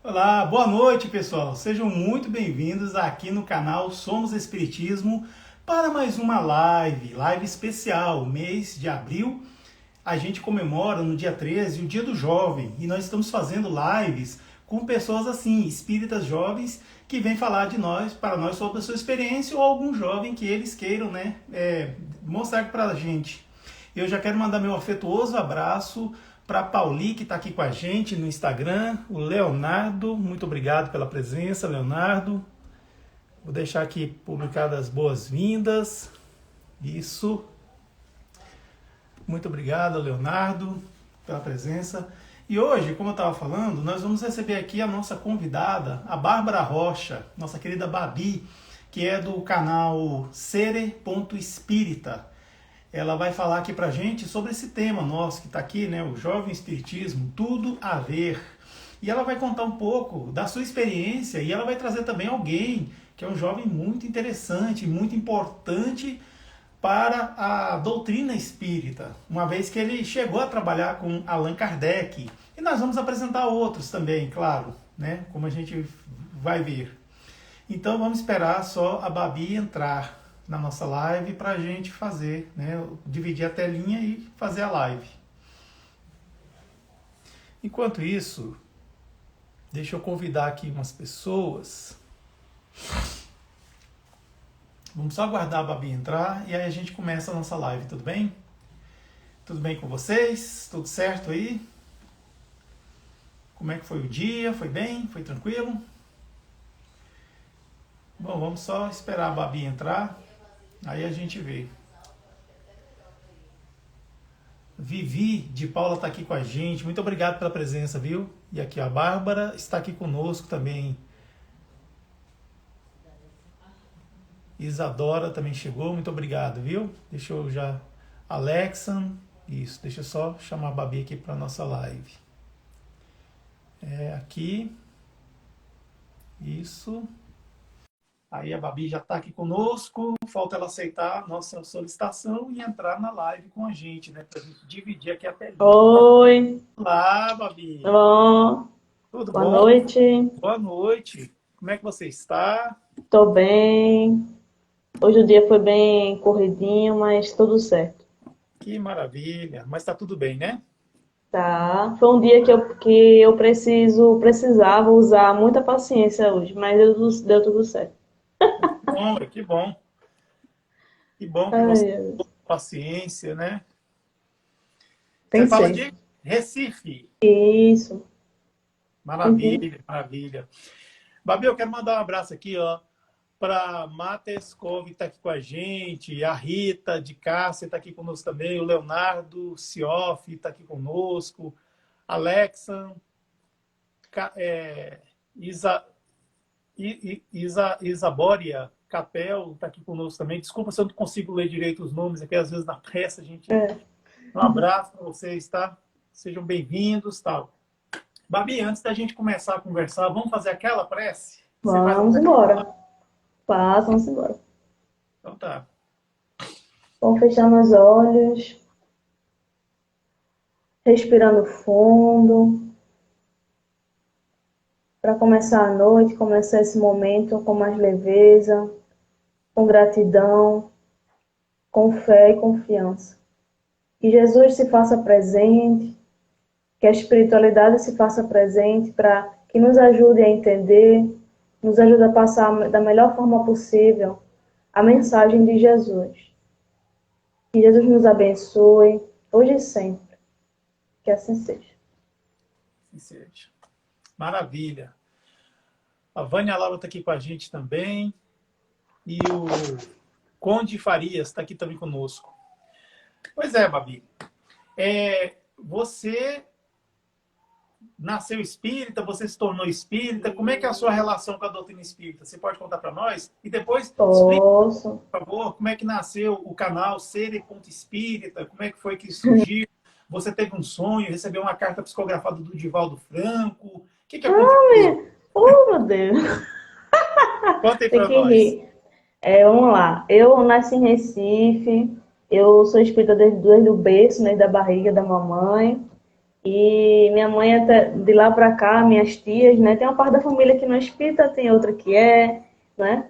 Olá, boa noite, pessoal. Sejam muito bem-vindos aqui no canal Somos Espiritismo para mais uma live especial. Mês de abril, a gente comemora no dia 13 o Dia do Jovem e nós estamos fazendo lives com pessoas assim, espíritas jovens que vêm falar de nós, para nós sobre a sua experiência ou algum jovem que eles queiram, mostrar para a gente. Eu já quero mandar meu afetuoso abraço para a Pauli, que está aqui com a gente no Instagram, o Leonardo, muito obrigado pela presença, Leonardo. Vou deixar aqui publicadas as boas-vindas. Isso. Muito obrigado, Leonardo, pela presença. E hoje, como eu estava falando, nós vamos receber aqui a nossa convidada, a Bárbara Rocha, nossa querida Babi, que é do canal Sere.espírita. Ela vai falar aqui pra gente sobre esse tema nosso que está aqui, né? O Jovem Espiritismo, tudo a ver. E ela vai contar um pouco da sua experiência e ela vai trazer também alguém que é um jovem muito interessante, muito importante para a doutrina espírita, uma vez que ele chegou a trabalhar com Allan Kardec. E nós vamos apresentar outros também, claro, né? Como a gente vai ver. Então vamos esperar só a Babi entrar na nossa live para a gente fazer, né? Dividir a telinha e fazer a live. Enquanto isso, deixa eu convidar aqui umas pessoas. Vamos só aguardar a Babi entrar e aí a gente começa a nossa live, tudo bem? Tudo bem com vocês? Tudo certo aí? Como é que foi o dia? Foi bem? Foi tranquilo? Bom, vamos só esperar a Babi entrar, aí a gente vê. Vivi de Paula está aqui com a gente, muito obrigado pela presença, viu? E aqui a Bárbara está aqui conosco também. Isadora também chegou, muito obrigado, viu? Deixa eu já... Alexan, isso, deixa eu só chamar a Babi aqui para a nossa live. Aqui. Isso. Aí a Babi já está aqui conosco, falta ela aceitar a nossa solicitação e entrar na live com a gente, né? Para a gente dividir aqui a telinha. Oi, Olá, Babi. bom, Tudo boa bom? noite, Boa noite. Como é que você está? tô bem. Hoje o dia foi bem corridinho, mas tudo certo. Que maravilha. Mas está tudo bem, né? Tá, foi um dia que eu precisava usar muita paciência hoje, mas deu tudo certo. Bom, que bom. Que bom que você Ai, tem paciência, né? Você tem fala sempre. de Recife. Isso. Uhum. Maravilha, maravilha. Babi, eu quero mandar um abraço aqui, ó, para Mata Escov, que está aqui com a gente, a Rita de Cássia está aqui conosco também, o Leonardo Cioff está aqui conosco, Alexa, Isa, Isabória Capel está aqui conosco também. Desculpa se eu não consigo ler direito os nomes aqui, às vezes na pressa a gente... É. Um abraço para vocês, tá? Sejam bem-vindos, tal. Babi, antes da gente começar a conversar, vamos fazer aquela prece? Você faz a Vamos prece? embora. Vamos embora. Então tá. Vamos fechar meus olhos, respirando fundo, para começar a noite, começar esse momento com mais leveza, com gratidão, com fé e confiança. Que Jesus se faça presente, que a espiritualidade se faça presente para que nos ajude a entender, nos ajude a passar da melhor forma possível a mensagem de Jesus. Que Jesus nos abençoe, hoje e sempre. Que assim seja. Assim seja. Maravilha. A Vânia Laura está aqui com a gente também. E o Conde Farias está aqui também conosco. Pois é, Babi. Você nasceu espírita, você se tornou espírita. Como é que é a sua relação com a doutrina espírita? Você pode contar para nós? E depois explica, Posso. por favor, como é que nasceu o canal Sere.espírita? Como é que foi que surgiu? Você teve um sonho, recebeu uma carta psicografada do Divaldo Franco? O que aconteceu? Oh, meu Deus. Conta aí Tem para que nós. rir. Vamos lá. Eu nasci em Recife. Eu sou espírita desde o berço, né, da barriga da mamãe. E minha mãe, até, de lá para cá, minhas tias, né? Tem uma parte da família que não é espírita, tem outra que é, né?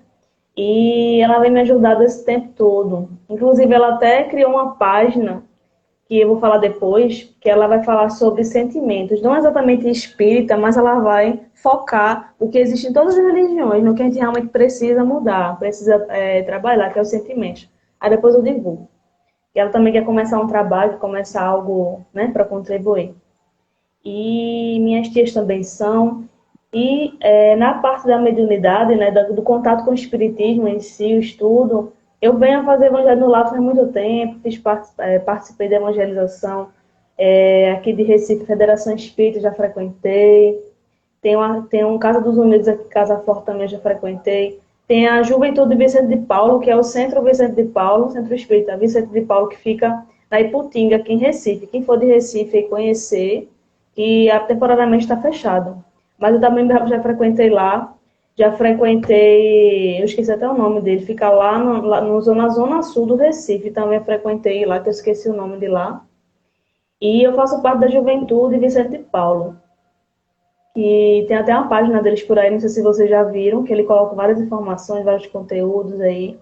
E ela vem me ajudando esse tempo todo. Inclusive, ela até criou uma página que eu vou falar depois, que ela vai falar sobre sentimentos, não exatamente espírita, mas ela vai focar o que existe em todas as religiões, no que a gente realmente precisa mudar, precisa trabalhar, que é os sentimentos. Aí depois eu divulgo. E ela também quer começar um trabalho, começar algo, né, para contribuir. E minhas tias também são. E na parte da mediunidade, né, do contato com o espiritismo em si, o estudo, eu venho a fazer evangelho no lar faz muito tempo, participei da evangelização aqui de Recife, Federação Espírita, já frequentei. Tem um Casa dos Unidos aqui, Casa Forte também já frequentei. Tem a Juventude Vicente de Paulo, que é o Centro Vicente de Paulo, Centro Espírita Vicente de Paulo, que fica na Iputinga, aqui em Recife. Quem for de Recife e conhecer, que temporariamente está fechado. Mas eu também já frequentei lá, já frequentei, eu esqueci até o nome dele, fica lá no zona sul do Recife, também frequentei lá, que eu esqueci o nome de lá. E eu faço parte da Juventude Vicente de Paulo, que tem até uma página deles por aí, não sei se vocês já viram, que ele coloca várias informações, vários conteúdos aí.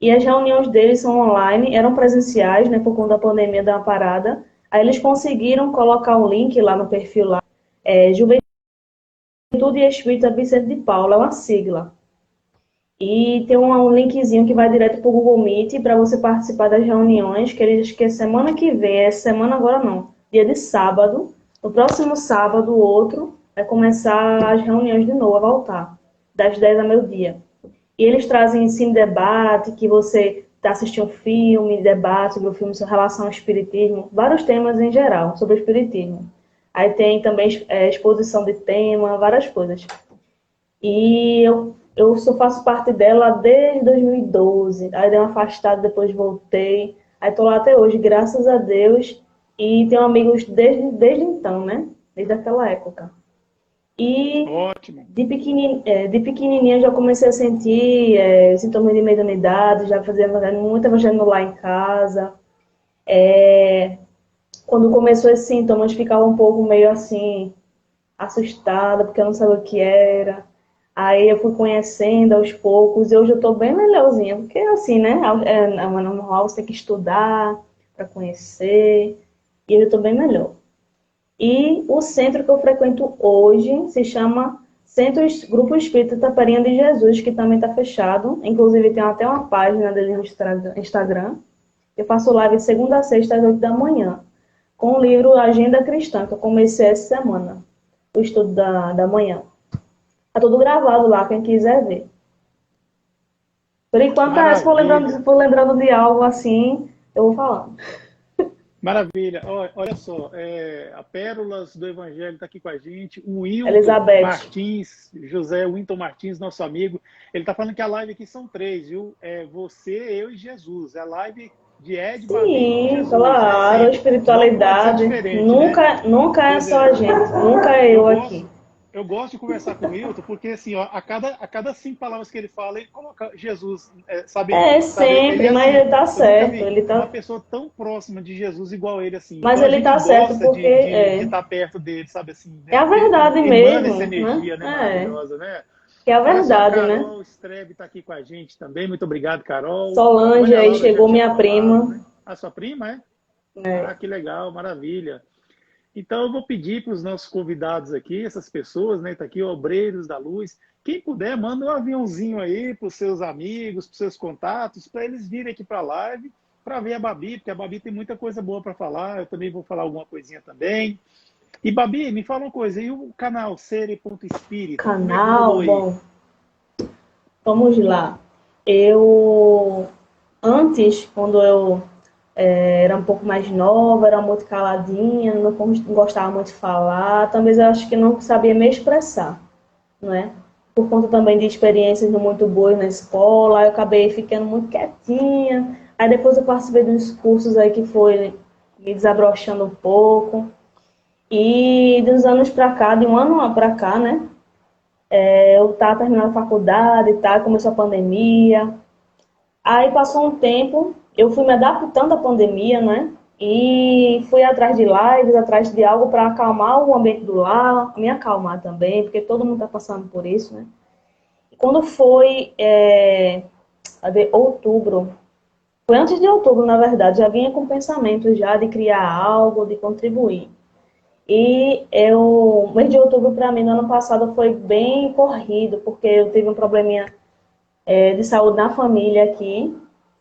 E as reuniões deles são online, eram presenciais, né, por conta da pandemia da parada. Aí eles conseguiram colocar um link lá no perfil lá, Juventude Espírita Vicente de Paulo, é uma sigla. E tem um linkzinho que vai direto para o Google Meet para você participar das reuniões, que eles que é semana que vem, é semana agora não, dia de sábado. No próximo sábado, o outro, vai começar as reuniões de novo, a voltar, das 10 ao meio-dia. E eles trazem ensino debate, que você está assistindo um filme, debate sobre o filme em relação ao espiritismo, vários temas em geral sobre o espiritismo. Aí tem também exposição de tema, várias coisas. E eu só faço parte dela desde 2012. Aí dei uma afastada, depois voltei. Aí tô lá até hoje, graças a Deus. E tenho amigos desde então, né? Desde aquela época. E Ótimo. de pequenininha já comecei a sentir sintomas de mediunidade, já fazia muito evangelho lá em casa. Quando começou esses sintomas, ficava um pouco meio assim, assustada, porque eu não sabia o que era. Aí eu fui conhecendo aos poucos, e hoje eu estou bem melhorzinha, porque assim, né? É normal, você tem que estudar para conhecer, e eu estou bem melhor. E o centro que eu frequento hoje se chama Grupo Espírita Taparinha de Jesus, que também está fechado. Inclusive tem até uma página dele no Instagram. Eu faço live de segunda a sexta às 8 da manhã, com o livro Agenda Cristã, que eu comecei essa semana, o estudo da manhã. Tá tudo gravado lá, quem quiser ver. Por enquanto, se Maravilha. for lembrando de algo assim, eu vou falando. Maravilha. Olha só, a Pérolas do Evangelho está aqui com a gente. O Wilton Elizabeth. Martins, José Wilton Martins, nosso amigo, ele está falando que a live aqui são três, viu? É você, eu e Jesus. É a live de Ed, Babi e Sim, Jesus, né? claro, Sempre. Não pode ser espiritualidade. diferente, né? Nunca é Pois só é. a gente, nunca é Eu eu aqui. gosto, eu gosto de conversar com o Wilton, porque assim, ó, a cada 5 palavras que ele fala, ele coloca Jesus, sabe, ele Sempre, é mas assim, ele tá eu nunca certo, vi uma pessoa tão próxima de Jesus igual ele, assim. mas Então a ele gente tá certo gosta porque de estar perto dele, sabe assim, é né? a Porque ele verdade emana essa mesmo, né? energia, né, maravilhosa, né? Que é a Olha só, a verdade, né? Carol Strebe está aqui com a gente também, muito obrigado, Carol. Solange, Maria aí Laura já chegou tinha minha falado, prima. né? A sua prima, é? Ah, É, que legal, maravilha. Então, eu vou pedir para os nossos convidados aqui, essas pessoas, né? Tá aqui, Obreiros da Luz. Quem puder, manda um aviãozinho aí para os seus amigos, para os seus contatos, para eles virem aqui para a live, para ver a Babi, porque a Babi tem muita coisa boa para falar. Eu também vou falar alguma coisinha também. E, Babi, me fala uma coisa, e o canal Sere.espírita, como é que canal, rolou aí? bom, vamos lá. Eu, antes, quando eu era um pouco mais nova, era muito caladinha, não gostava muito de falar, talvez eu acho que não sabia me expressar, não é? Por conta também de experiências não muito boas na escola, eu acabei ficando muito quietinha. Aí depois eu participei de uns cursos aí que foi me desabrochando um pouco. E de uns anos para cá, de um ano para cá, né? Eu estava terminando a faculdade e tal, começou a pandemia. Aí passou um tempo, eu fui me adaptando à pandemia, né? E fui atrás de lives, atrás de algo para acalmar o ambiente do lar, me acalmar também, porque todo mundo está passando por isso, né? E quando foi de outubro, foi antes de outubro, na verdade, já vinha com pensamento já de criar algo, de contribuir. E o mês de outubro, para mim, no ano passado, foi bem corrido, porque eu tive um probleminha de saúde na família aqui,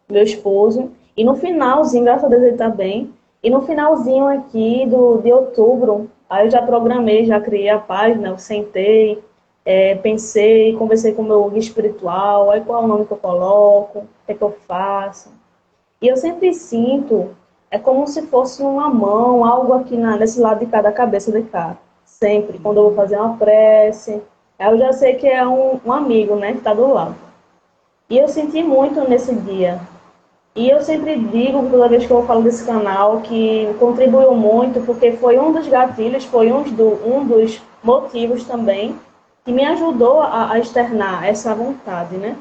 meu esposo. E no finalzinho, graças a Deus ele está bem. E no finalzinho aqui de outubro, aí eu já programei, já criei a página, eu sentei, pensei, conversei com o meu guia espiritual, aí qual é o nome que eu coloco, o que é que eu faço. E eu sempre sinto, é como se fosse uma mão, algo aqui nesse lado de cada cabeça de cá. Sempre, quando eu vou fazer uma prece, aí eu já sei que é um amigo, né, que está do lado. E eu senti muito nesse dia. E eu sempre digo, toda vez que eu falo desse canal, que contribuiu muito, porque foi um dos gatilhos, foi um dos motivos também, que me ajudou a externar essa vontade, né?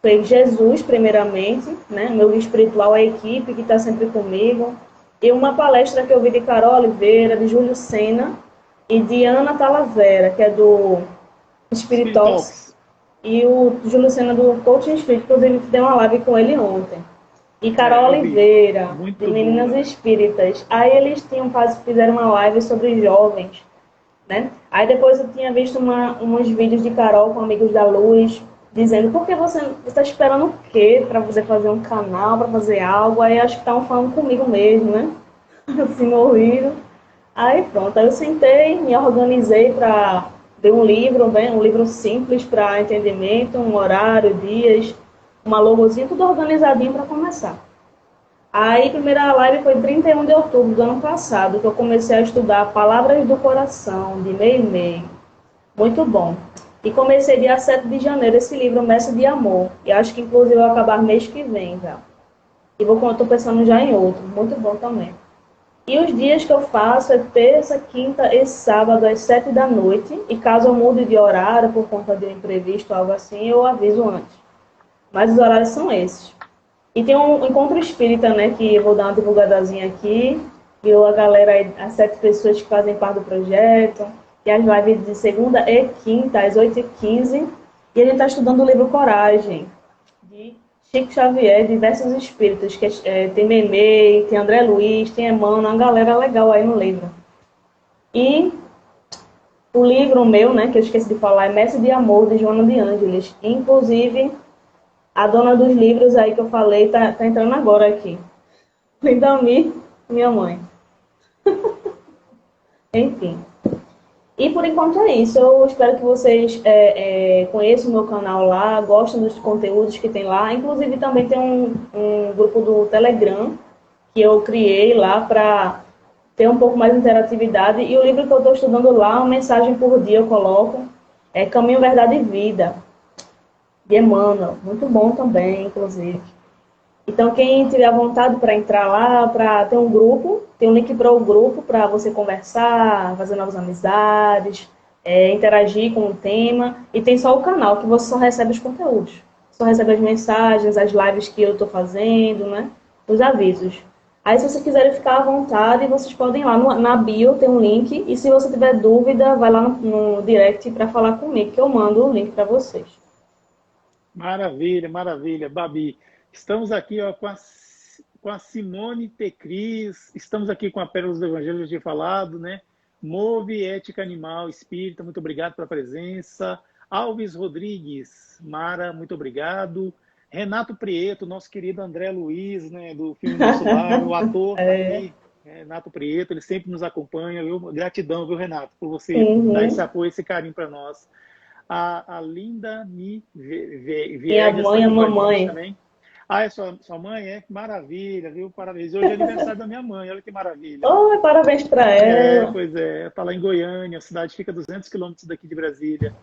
Foi Jesus, primeiramente, né? Meu guia espiritual, a equipe que está sempre comigo. E uma palestra que eu vi de Carol Oliveira, de Júlio Sena e de Ana Talavera, que é do Spirit Spiritox, Talks. e o Júlio Sena do Coaching Spirit, inclusive dei uma live com ele ontem. E Carol Eu vi. Oliveira, de Muito Meninas boa. Espíritas. Aí eles fizeram uma live sobre jovens, né? Aí depois eu tinha visto uns vídeos de Carol com Amigos da Luz, dizendo, por que você está esperando o quê para você fazer um canal, para fazer algo? Aí acho que estavam falando comigo mesmo, né? Assim, no ouvido. Aí pronto, aí eu sentei, me organizei para ver um livro, né? Um livro simples para entendimento, um horário, dias, uma logozinha, tudo organizadinho para começar. Aí, a primeira live foi 31 de outubro do ano passado, que eu comecei a estudar Palavras do Coração, de Mei Mei. Muito bom. E comecei dia 7 de janeiro esse livro, Mestre de Amor. E acho que, inclusive, vai acabar mês que vem já. E estou pensando já em outro. Muito bom também. E os dias que eu faço é terça, quinta e sábado, às 7 da noite. E caso eu mude de horário por conta de um imprevisto ou algo assim, eu aviso antes. Mas os horários são esses. E tem um encontro espírita, né, que eu vou dar uma divulgadazinha aqui. E a galera, as 7 pessoas que fazem parte do projeto. E as lives de segunda e quinta, às 8h15. E a gente está estudando o livro Coragem, de Chico Xavier, diversos espíritos. Que tem Memei, tem André Luiz, tem Emmanuel, uma galera legal aí no livro. E o livro meu, né, que eu esqueci de falar, é Mestre de Amor, de Joana de Ângeles. Inclusive, a dona dos livros aí que eu falei tá entrando agora aqui. Lindamir, minha mãe. Enfim. E por enquanto é isso. Eu espero que vocês conheçam o meu canal lá, gostem dos conteúdos que tem lá. Inclusive também tem um grupo do Telegram que eu criei lá para ter um pouco mais de interatividade. E o livro que eu estou estudando lá, uma mensagem por dia eu coloco, é Caminho, Verdade e Vida, de Emmanuel. Muito bom também, inclusive. Então, quem tiver vontade para entrar lá, para ter um grupo, tem um link para o grupo para você conversar, fazer novas amizades, interagir com o tema. E tem só o canal, que você só recebe os conteúdos. Só recebe as mensagens, as lives que eu estou fazendo, né? Os avisos. Aí, se vocês quiserem ficar à vontade, vocês podem ir lá na bio, tem um link. E se você tiver dúvida, vai lá no direct para falar comigo, que eu mando o link para vocês. Maravilha, maravilha, Babi. Estamos aqui ó, com a Simone Tecris, estamos aqui com a Pérolas do Evangelho de Falado, né? Move Ética Animal Espírita, muito obrigado pela presença. Alves Rodrigues, Mara, muito obrigado. Renato Prieto, nosso querido André Luiz, né, do filme Nosso Lar, o ator está aqui, Renato Prieto, ele sempre nos acompanha, viu? Gratidão, viu, Renato, por você dar esse Uhum. apoio, esse carinho para nós. A Linda Mi Minha Viegas está mãe, a aqui com a gente mamãe. também. Ah, é sua mãe? É? Que maravilha, viu? Parabéns. Hoje é aniversário da minha mãe, olha que maravilha. Oh, parabéns para É, ela. pois é, está lá em Goiânia, a cidade fica a 200 quilômetros daqui de Brasília.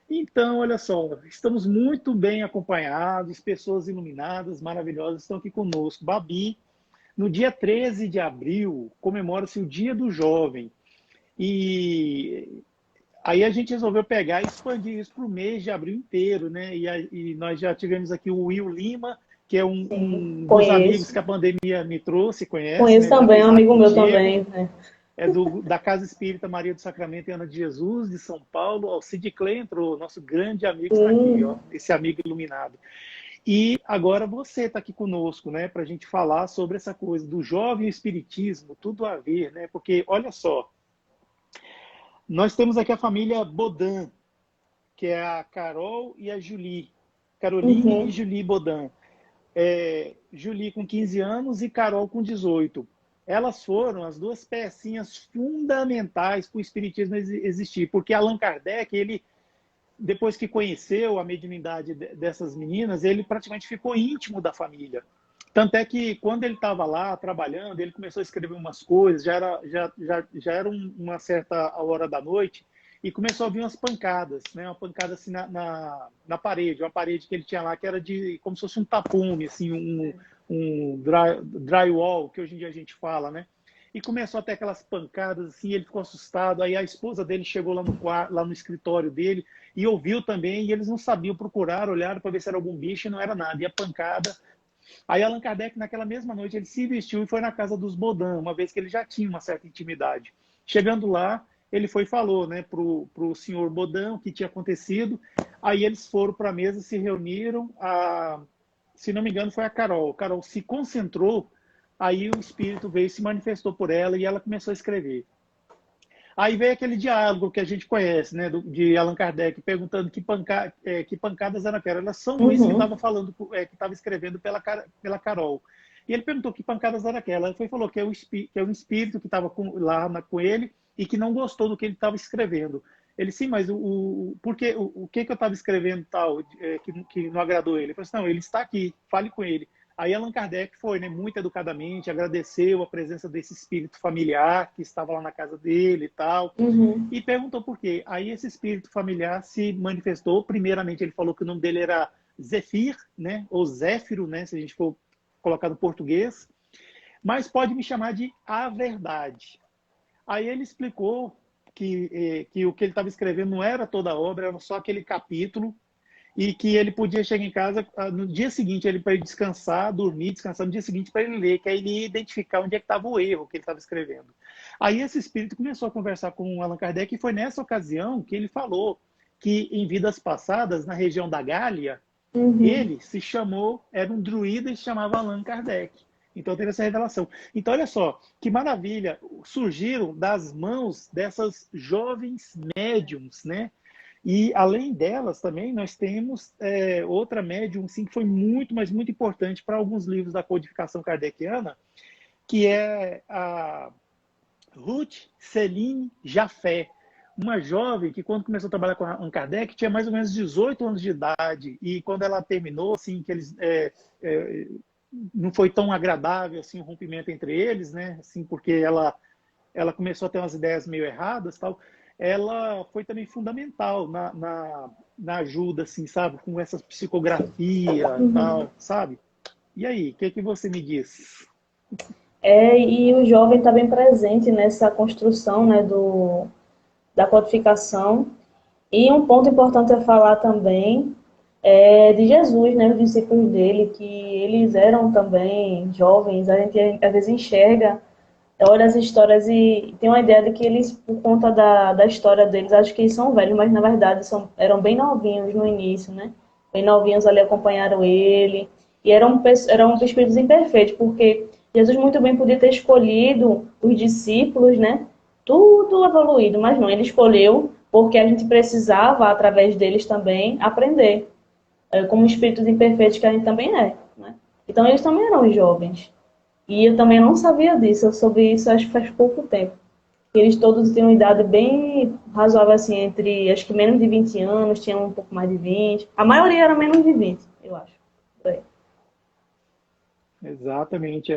Então, olha só, estamos muito bem acompanhados, pessoas iluminadas, maravilhosas estão aqui conosco. Babi, no dia 13 de abril, comemora-se o Dia do Jovem. E aí a gente resolveu pegar e expandir isso para o mês de abril inteiro, né? E nós já tivemos aqui o Will Lima, que é Sim, um dos amigos conheço. que a pandemia me trouxe, conhece, Conheço né? Já também, um fez live amigo meu contigo. também, né? É da Casa Espírita Maria do Sacramento e Ana de Jesus, de São Paulo. Ó, o Sid Clay entrou, nosso grande amigo está aqui, ó, Sim. esse amigo iluminado. E agora você está aqui conosco, né, para a gente falar sobre essa coisa do jovem e o espiritismo, tudo a ver, né? Porque, olha só, nós temos aqui a família Bodin, que é a Carol e a Julie. Caroline e Uhum. Julie Bodin. Julie com 15 anos e Carol com 18. Elas foram as duas pecinhas fundamentais para o espiritismo existir, porque Allan Kardec, ele, depois que conheceu a mediunidade dessas meninas, ele praticamente ficou íntimo da família. Tanto é que quando ele estava lá trabalhando, ele começou a escrever umas coisas, já era uma certa hora da noite, e começou a vir umas pancadas, né? Uma pancada assim na parede, uma parede que ele tinha lá que era de como se fosse um tapume, assim, um drywall, que hoje em dia a gente fala, né? E começou a ter aquelas pancadas, assim, ele ficou assustado. Aí a esposa dele chegou lá no escritório dele e ouviu também, e eles não sabiam procurar, olharam para ver se era algum bicho e não era nada. E a pancada. Aí Allan Kardec, naquela mesma noite, ele se vestiu e foi na casa dos Bodin, uma vez que ele já tinha uma certa intimidade. Chegando lá, ele foi e falou, né, pro senhor Bodin o que tinha acontecido. Aí eles foram para a mesa, se reuniram. Se não me engano, foi a Carol. A Carol se concentrou, aí o espírito veio e se manifestou por ela e ela começou a escrever. Aí veio aquele diálogo que a gente conhece, né, de Allan Kardec, perguntando que pancadas eram aquelas. Elas São Luís que Uhum. estava falando, que estava escrevendo pela Carol. E ele perguntou que pancadas eram aquelas. Ele foi, falou que é um espírito que estava com ele e que não gostou do que ele estava escrevendo. Ele, sim, mas o que eu estava escrevendo tal, que não agradou ele? Ele falou assim, não, ele está aqui, fale com ele. Aí Allan Kardec foi, né, muito educadamente, agradeceu a presença desse espírito familiar que estava lá na casa dele e tal, Uhum. e perguntou por quê. Aí esse espírito familiar se manifestou. Primeiramente, ele falou que o nome dele era Zefir, né, ou Zéfiro, né, se a gente for colocar no português, mas pode me chamar de A Verdade. Aí ele explicou que o que ele estava escrevendo não era toda a obra, era só aquele capítulo, e que ele podia chegar em casa no dia seguinte, ele para ele descansar, dormir, descansar no dia seguinte para ele ler, que aí ele ia identificar onde é que estava o erro que ele estava escrevendo. Aí esse espírito começou a conversar com o Allan Kardec e foi nessa ocasião que ele falou que em vidas passadas, na região da Gália, Uhum. ele se chamou, era um druida e se chamava Allan Kardec. Então teve essa revelação. Então olha só, que maravilha, surgiram das mãos dessas jovens médiums, né? E além delas também nós temos outra médium sim, que foi muito, mas muito importante para alguns livros da codificação kardeciana, que é a Ruth Céline Jaffé, uma jovem que quando começou a trabalhar com Allan Kardec tinha mais ou menos 18 anos de idade, e quando ela terminou, assim, que eles não foi tão agradável assim o rompimento entre eles, né? Assim, porque ela começou a ter umas ideias meio erradas, tal. Ela foi também fundamental na ajuda, assim, sabe, com essa psicografia, Uhum. tal, sabe? E aí, o que você me diz? E o jovem está bem presente nessa construção, né, da codificação. E um ponto importante a falar também é de Jesus, né, os discípulos dele, que eles eram também jovens. A gente às vezes enxerga, olha as histórias e tem uma ideia de que eles, por conta da história deles, acho que eles são velhos, mas na verdade eram bem novinhos no início, né? Bem novinhos ali acompanharam ele. E eram espíritos imperfeitos, porque Jesus muito bem podia ter escolhido os discípulos, né? Tudo evoluído, mas não, ele escolheu porque a gente precisava, através deles também, aprender, como espíritos imperfeitos que a gente também é, né? Então eles também eram jovens. E eu também não sabia disso, eu soube isso acho que faz pouco tempo. Eles todos tinham uma idade bem razoável, assim, entre acho que menos de 20 anos, tinham um pouco mais de 20. A maioria era menos de 20, eu acho. É. Exatamente,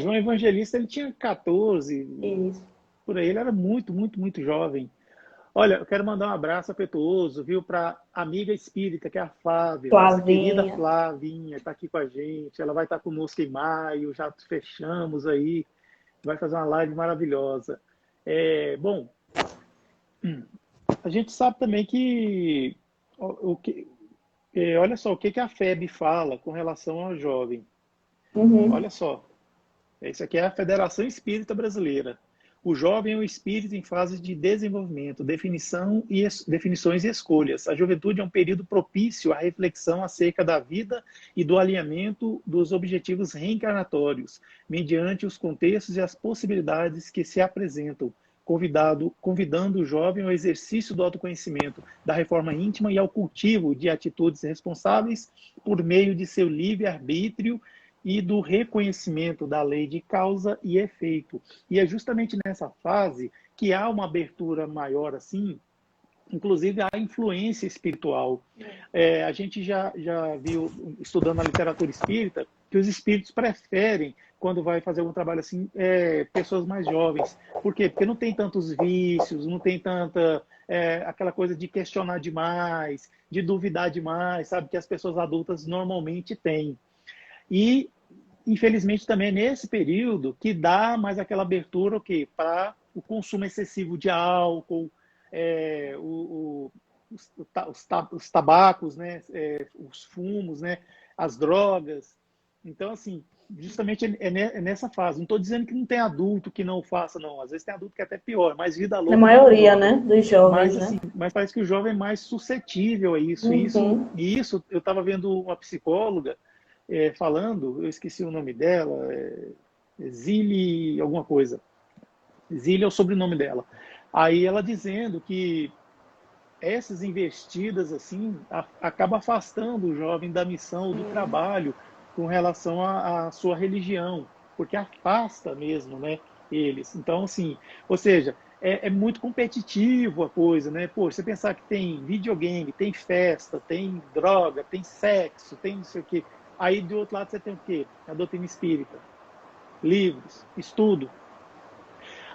João Evangelista, ele tinha 14, Isso. por aí, ele era muito, muito, muito jovem. Olha, eu quero mandar um abraço afetuoso, viu, para amiga espírita, que é a Flávia, nossa querida Flavinha. Flavinha, está aqui com a gente. Ela vai estar conosco em maio, já fechamos aí, vai fazer uma live maravilhosa. Bom, a gente sabe também que o que olha só o que a FEB fala com relação ao jovem. Uhum. Olha só, isso aqui é a Federação Espírita Brasileira. O jovem é um espírito em fase de desenvolvimento, definições e escolhas. A juventude é um período propício à reflexão acerca da vida e do alinhamento dos objetivos reencarnatórios, mediante os contextos e as possibilidades que se apresentam, convidando o jovem ao exercício do autoconhecimento, da reforma íntima e ao cultivo de atitudes responsáveis por meio de seu livre-arbítrio e do reconhecimento da lei de causa e efeito. E é justamente nessa fase que há uma abertura maior assim, inclusive a influência espiritual. A gente já viu, estudando a literatura espírita, que os espíritos preferem, quando vai fazer algum trabalho assim, pessoas mais jovens. Por quê? Porque não tem tantos vícios, não tem tanta aquela coisa de questionar demais, de duvidar demais, sabe, que as pessoas adultas normalmente têm. E, infelizmente, também é nesse período que dá mais aquela abertura para o consumo excessivo de álcool, os tabacos, né? Os fumos, né? As drogas. Então, assim, justamente é nessa fase. Não estou dizendo que não tem adulto que não faça, não. Às vezes tem adulto que é até pior, mais vida Na louca do que o maioria, né, jovem. dos jovens, Mas, né? assim, mas parece que o jovem é mais suscetível a isso. Uhum. E isso eu estava vendo uma psicóloga falando, eu esqueci o nome dela, Zile alguma coisa. Zile é o sobrenome dela. Aí ela dizendo que essas investidas assim acaba afastando o jovem da missão, do trabalho com relação à sua religião, porque afasta mesmo, né, eles. Então, assim, ou seja, é muito competitivo a coisa, né? Pô, você pensar que tem videogame, tem festa, tem droga, tem sexo, tem não sei o quê. Aí, do outro lado, você tem o quê? A doutrina espírita, livros, estudo.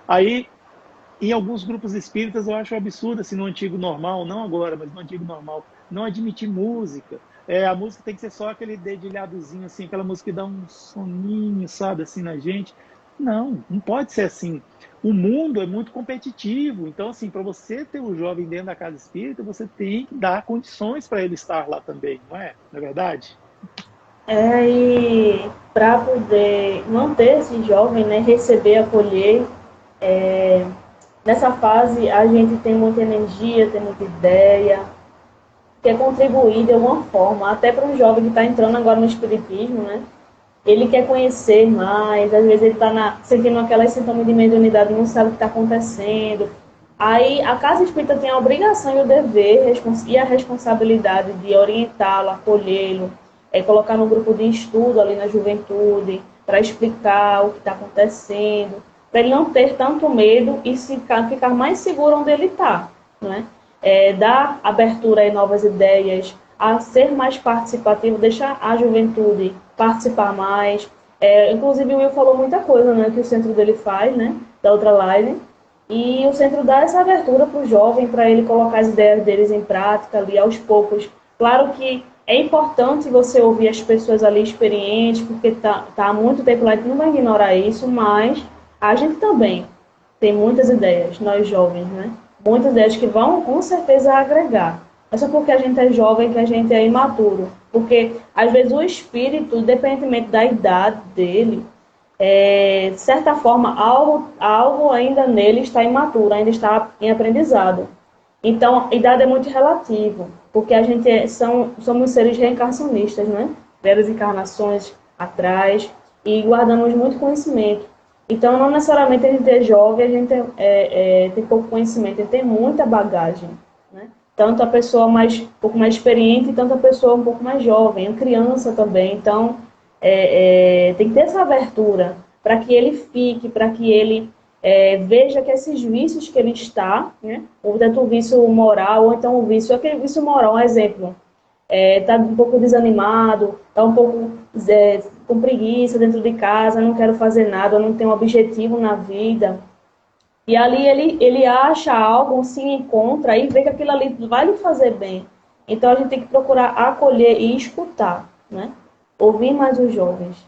Aí, em alguns grupos espíritas, eu acho absurdo, assim, no antigo normal, não agora, mas no antigo normal, não admitir música. A música tem que ser só aquele dedilhadozinho, assim, aquela música que dá um soninho, sabe, assim, na gente. Não, não pode ser assim. O mundo é muito competitivo, então, assim, para você ter o jovem dentro da casa espírita, você tem que dar condições para ele estar lá também, não é? Não é verdade? E para poder manter esse jovem, né, receber, acolher, nessa fase a gente tem muita energia, tem muita ideia, quer contribuir de alguma forma, até para um jovem que está entrando agora no espiritismo, né? Ele quer conhecer mais, às vezes ele está sentindo aquelas sintomas de mediunidade, não sabe o que está acontecendo. Aí a casa espírita tem a obrigação e o dever e a responsabilidade de orientá-lo, acolhê-lo, colocar no grupo de estudo ali na juventude, para explicar o que está acontecendo, para ele não ter tanto medo e ficar mais seguro onde ele está, né? Dar abertura a novas ideias, a ser mais participativo, deixar a juventude participar mais. Inclusive, o Will falou muita coisa, né, que o centro dele faz, né, da outra live. E o centro dá essa abertura para o jovem, para ele colocar as ideias deles em prática ali aos poucos. Claro que é importante você ouvir as pessoas ali experientes, porque tá há muito tempo lá, a gente não vai ignorar isso, mas a gente também tem muitas ideias, nós jovens, né? Muitas ideias que vão com certeza agregar. Não é só porque a gente é jovem que a gente é imaturo. Porque, às vezes, o espírito, independentemente da idade dele, de certa forma, algo ainda nele está imaturo, ainda está em aprendizado. Então, a idade é muito relativo, porque a gente somos seres reencarnacionistas, né? Várias encarnações atrás e guardamos muito conhecimento. Então, não necessariamente a gente é jovem, a gente tem pouco conhecimento, a gente tem muita bagagem, né? Tanto a pessoa um pouco mais experiente, tanto a pessoa um pouco mais jovem, a criança também. Então, tem que ter essa abertura para que ele fique, para que ele veja que esses vícios que ele está, né? Ou tanto o vício moral, ou então o vício, aquele vício moral, um exemplo, está um pouco desanimado, está um pouco com preguiça dentro de casa, não quero fazer nada, não tenho um objetivo na vida. E ali ele acha algo, se encontra e vê que aquilo ali vai lhe fazer bem. Então a gente tem que procurar acolher e escutar, né? Ouvir mais os jovens.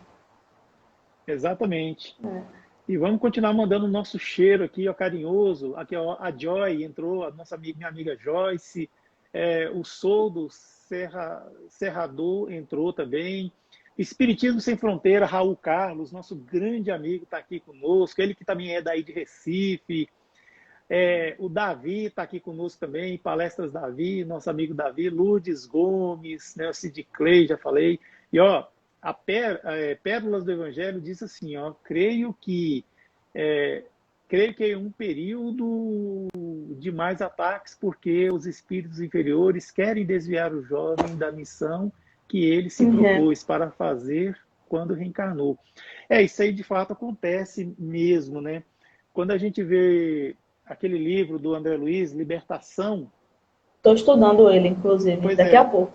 Exatamente. É. E vamos continuar mandando o nosso cheiro aqui, ó, carinhoso. Aqui, ó, a Joy entrou, a nossa amiga, minha amiga Joyce, o Soldos Serrador entrou também. Espiritismo Sem Fronteira, Raul Carlos, nosso grande amigo, está aqui conosco. Ele que também é daí de Recife. O Davi está aqui conosco também, Palestras Davi, nosso amigo Davi. Lourdes Gomes, né, o Cid Clay, já falei. E, ó, Pérolas do Evangelho diz assim, ó, creio que é um período de mais ataques porque os espíritos inferiores querem desviar o jovem da missão que ele se propôs para fazer quando reencarnou. Isso aí de fato acontece mesmo, né? Quando a gente vê aquele livro do André Luiz, Libertação... Estou estudando ele, inclusive, daqui a pouco.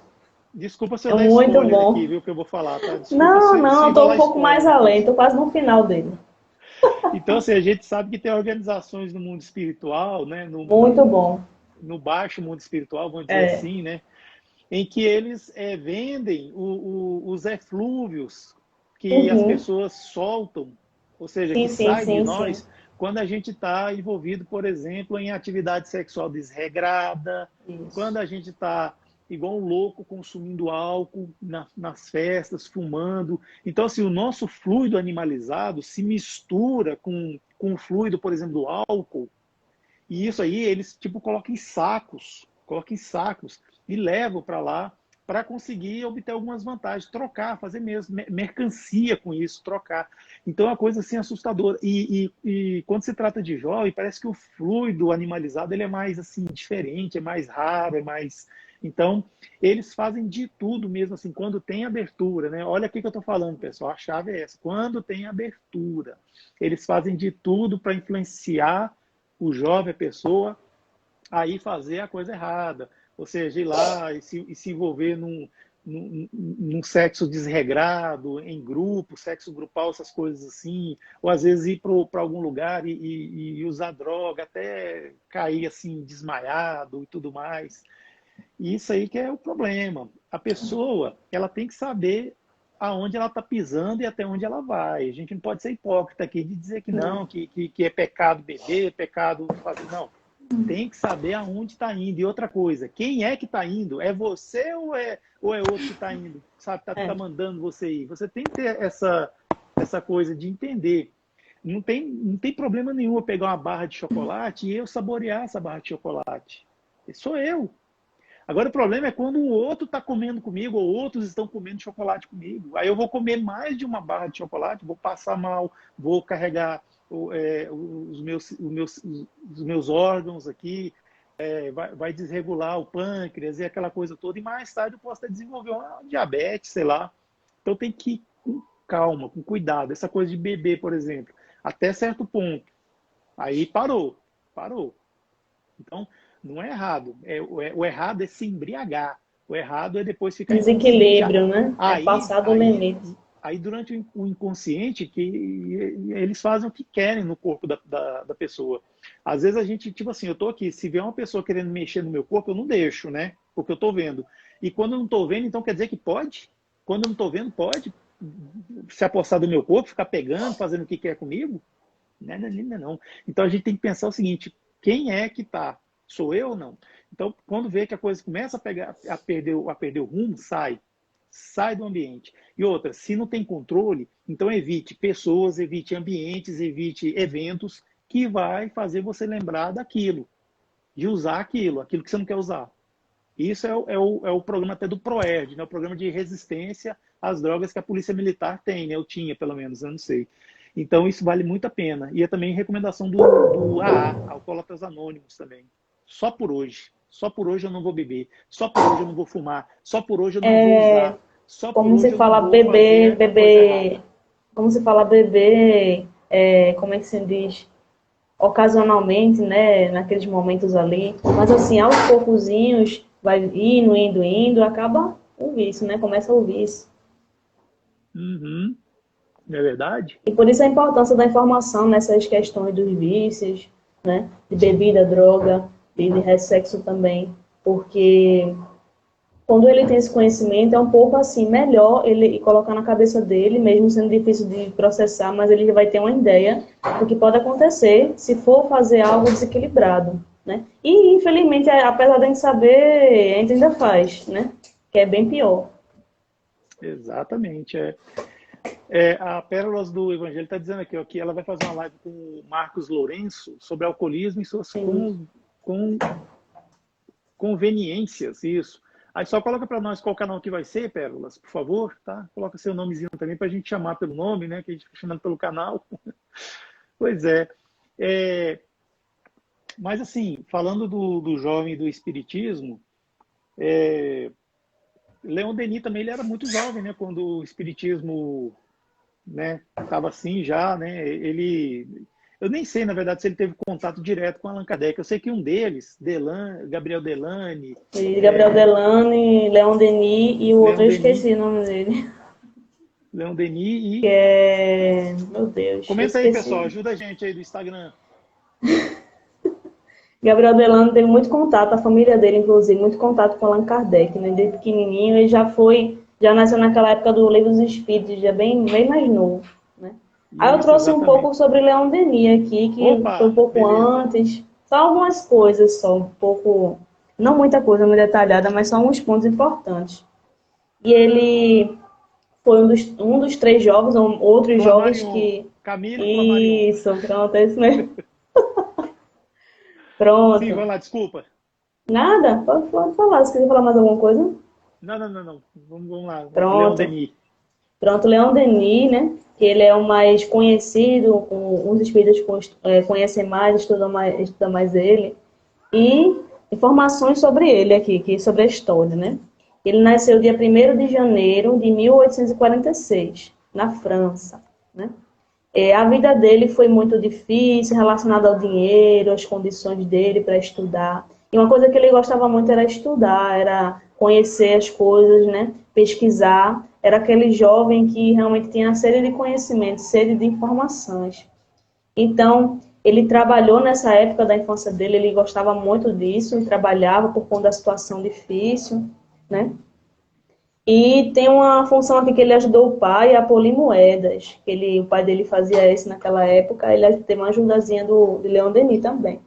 Desculpa se eu der spoiler aqui, viu, que eu vou falar, tá? Desculpa não, estou um pouco mais além, estou quase no final dele. Então, assim, a gente sabe que tem organizações no mundo espiritual, né? Muito bom. No baixo mundo espiritual, vamos dizer assim, né? Em que eles vendem os eflúvios que as pessoas soltam, ou seja, que sai de nós quando a gente está envolvido, por exemplo, em atividade sexual desregrada, quando a gente está igual um louco consumindo álcool nas festas, fumando. Então, assim, o nosso fluido animalizado se mistura com o fluido, por exemplo, do álcool, e isso aí eles, tipo, colocam em sacos e levam para lá para conseguir obter algumas vantagens, trocar, fazer mesmo, mercancia com isso, trocar. Então é uma coisa assim assustadora. E quando se trata de jovem, parece que o fluido animalizado ele é mais assim diferente, é mais raro, é mais... Então, eles fazem de tudo mesmo assim, quando tem abertura, né? Olha o que eu estou falando, pessoal, a chave é essa. Quando tem abertura, eles fazem de tudo para influenciar o jovem, a pessoa, a ir fazer a coisa errada. Ou seja, ir lá e se envolver num sexo desregrado, em grupo, sexo grupal, essas coisas assim. Ou às vezes ir para algum lugar e usar droga, até cair assim, desmaiado e tudo mais. E isso aí que é o problema. A pessoa, ela tem que saber aonde ela está pisando e até onde ela vai. A gente não pode ser hipócrita aqui de dizer que não, que é pecado beber, pecado fazer. Não. Tem que saber aonde está indo. E outra coisa, quem é que está indo? É você ou é outro que está indo? Sabe, tá mandando você ir. Você tem que ter essa coisa de entender. Não tem problema nenhum eu pegar uma barra de chocolate e eu saborear essa barra de chocolate. Sou eu. Agora o problema é quando o outro está comendo comigo ou outros estão comendo chocolate comigo. Aí eu vou comer mais de uma barra de chocolate, vou passar mal, vou carregar os meus órgãos aqui, vai desregular o pâncreas e aquela coisa toda. E mais tarde eu posso até desenvolver uma diabetes, sei lá. Então tem que ir com calma, com cuidado. Essa coisa de beber, por exemplo, até certo ponto. Aí parou. Então... não é errado. O errado é se embriagar. O errado é depois ficar... desequilíbrio, né? Passar do limite. Aí, durante o inconsciente, que eles fazem o que querem no corpo da pessoa. Às vezes a gente, tipo assim, eu tô aqui, se vier uma pessoa querendo mexer no meu corpo, eu não deixo, né? Porque eu tô vendo. E quando eu não tô vendo, então quer dizer que pode? Quando eu não tô vendo, pode se apossar do meu corpo, ficar pegando, fazendo o que quer comigo? Não. Então a gente tem que pensar o seguinte, quem é que tá? Sou eu ou não? Então, quando vê que a coisa começa a perder o rumo, sai do ambiente. E outra, se não tem controle, então evite pessoas, evite ambientes, evite eventos que vai fazer você lembrar daquilo, de usar aquilo que você não quer usar. Isso é o programa até do PROERD, né? O programa de resistência às drogas que a Polícia Militar tem, né? Eu tinha, pelo menos, eu não sei. Então, isso vale muito a pena. E é também recomendação do AA, Alcoólatras Anônimos também. Só por hoje eu não vou beber. Só por hoje eu não vou fumar. Só por hoje eu não vou usar. Só por como hoje se fala beber, como se fala beber, como é que se diz? Ocasionalmente, né? Naqueles momentos ali. Mas assim, aos poucozinhos, vai indo, acaba o vício, né? Começa o vício. Uhum. Não é verdade? E por isso a importância da informação nessas questões dos vícios, né? De bebida, droga, de sexo também, porque quando ele tem esse conhecimento é um pouco assim, melhor ele colocar na cabeça dele, mesmo sendo difícil de processar, mas ele vai ter uma ideia do que pode acontecer se for fazer algo desequilibrado, né? E infelizmente, apesar de a gente saber, a gente ainda faz, né? que é bem pior. Exatamente. A Pérolas do Evangelho está dizendo aqui, ó, que ela vai fazer uma live com o Marcos Lourenço sobre alcoolismo e suas conveniências, isso. Aí só coloca para nós qual canal que vai ser, Pérolas, por favor, tá? Coloca seu nomezinho também para a gente chamar pelo nome, né? Que a gente fica chamando pelo canal. Pois é. Mas assim, falando do jovem e do espiritismo, Leon Denis também, ele era muito jovem, né? Quando o espiritismo, né, estava assim já, né? Eu nem sei, na verdade, se ele teve contato direto com Allan Kardec. Eu sei que um deles, Gabriel Delane... Gabriel Delane, Leon Denis e o outro, eu esqueci o nome dele. Leon Denis e... Que é... Meu Deus, comenta aí, pessoal, ajuda a gente aí do Instagram. Gabriel Delane teve muito contato, a família dele, inclusive, muito contato com Allan Kardec, né? Desde pequenininho, ele já nasceu naquela época do Livro dos Espíritos, já bem mais novo, né? Aí eu trouxe um pouco sobre Leon Denis aqui, que foi um pouco antes. Só algumas coisas, só um pouco... Não muita coisa muito detalhada, mas só alguns pontos importantes. E ele foi um dos 3 jovens, ou outros jovens que... Camilo Isso, pronto, é isso mesmo. Pronto. Sim, vai lá, desculpa. Nada, pode falar. Se quiser falar mais alguma coisa. Não. Vamos lá. Pronto. Leon Denis. Pronto, Leon Denis, né? Que ele é o mais conhecido, os espíritos conhecem mais, estudam mais ele. E informações sobre ele aqui, sobre a história, né? Ele nasceu dia 1º de janeiro de 1846, na França, né? A vida dele foi muito difícil, relacionada ao dinheiro, às condições dele para estudar. E uma coisa que ele gostava muito era estudar, era conhecer as coisas, né? Pesquisar. Era aquele jovem que realmente tinha sede de conhecimento, sede de informações. Então, ele trabalhou nessa época da infância dele, ele gostava muito disso, e trabalhava por conta da situação difícil, né? E tem uma função aqui que ele ajudou o pai a polir moedas. O pai dele fazia isso naquela época. Ele teve uma ajudazinha de Leon Denis também.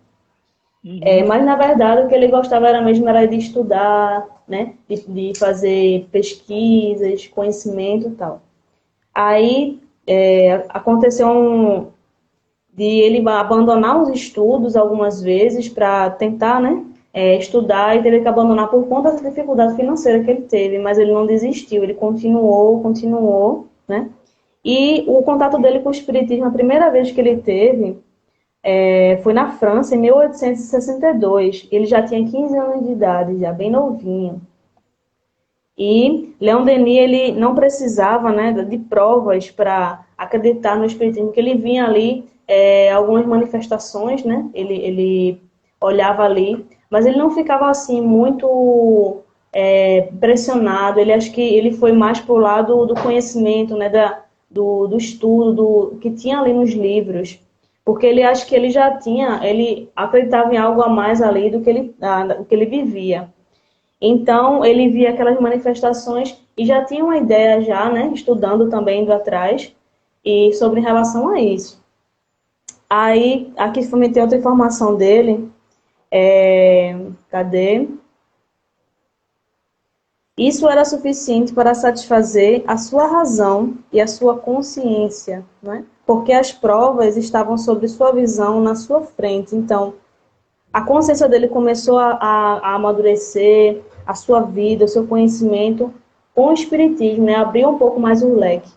Uhum. Mas, na verdade, o que ele gostava era de estudar, né? De fazer pesquisas, conhecimento e tal. Aí, aconteceu de ele abandonar os estudos algumas vezes para tentar, né? Estudar, e teve que abandonar por conta da dificuldade financeira que ele teve, mas ele não desistiu, ele continuou, né? E o contato dele com o espiritismo, a primeira vez que ele teve, foi na França, em 1862. Ele já tinha 15 anos de idade, já bem novinho. E Leon Denis, ele não precisava, né, de provas para acreditar no espiritismo, porque ele vinha ali, algumas manifestações, né? Ele olhava ali, mas ele não ficava assim muito pressionado. Acho que ele foi mais para o lado do conhecimento, né, do estudo, que tinha ali nos livros, porque ele acha que ele acreditava em algo a mais ali do que ele vivia. Então ele via aquelas manifestações e já tinha uma ideia já, né, estudando também, indo atrás, e sobre relação a isso. Aí, aqui tem outra informação dele. Cadê? Isso era suficiente para satisfazer a sua razão e a sua consciência, né? Porque as provas estavam sobre sua visão na sua frente. Então, a consciência dele começou a amadurecer, a sua vida, o seu conhecimento com o espiritismo, né? Abriu um pouco mais o leque.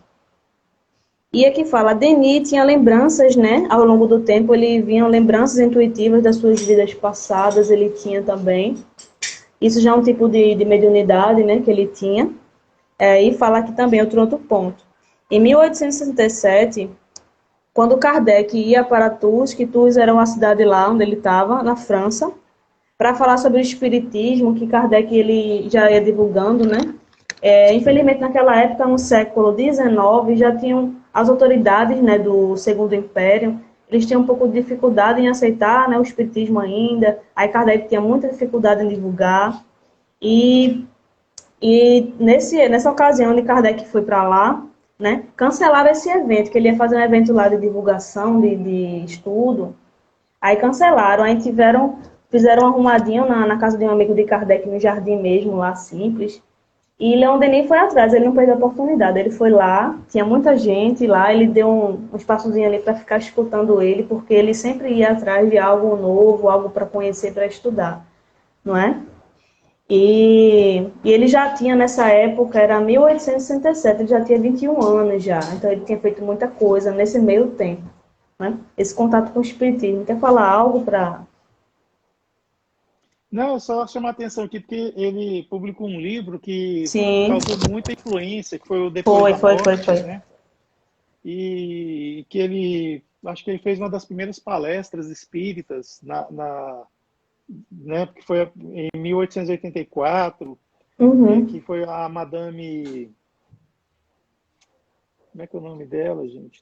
E aqui fala, Denis tinha lembranças, né? Ao longo do tempo, ele vinha lembranças intuitivas das suas vidas passadas, ele tinha também. Isso já é um tipo de mediunidade, né, que ele tinha. E fala aqui também outro ponto. Em 1867, quando Kardec ia para Tours, que Tours era uma cidade lá onde ele estava, na França, para falar sobre o espiritismo, que Kardec ele já ia divulgando, né? Infelizmente, naquela época, no século XIX, já tinham as autoridades, né, do Segundo Império, eles tinham um pouco de dificuldade em aceitar, né, o espiritismo ainda. Aí Kardec tinha muita dificuldade em divulgar. E nessa ocasião, onde Kardec foi para lá, né, cancelaram esse evento, que ele ia fazer um evento lá de divulgação, de estudo. Aí cancelaram, aí fizeram um arrumadinho na casa de um amigo de Kardec, no jardim mesmo, lá simples. E Leon Denis foi atrás, ele não perdeu a oportunidade. Ele foi lá, tinha muita gente lá, ele deu um espaçozinho ali para ficar escutando ele, porque ele sempre ia atrás de algo novo, algo para conhecer, para estudar, não é? E ele já tinha nessa época, era 1867, ele já tinha 21 anos já, então ele tinha feito muita coisa nesse meio tempo, né? Esse contato com o espiritismo. Quer falar algo para... Não, só chamar a atenção aqui, porque ele publicou um livro que Sim, causou muita influência, que foi o Depois da Morte, foi. né? E que ele, acho que ele fez uma das primeiras palestras espíritas né, porque foi em 1884, que Uhum. foi a Madame, como é que é o nome dela, gente?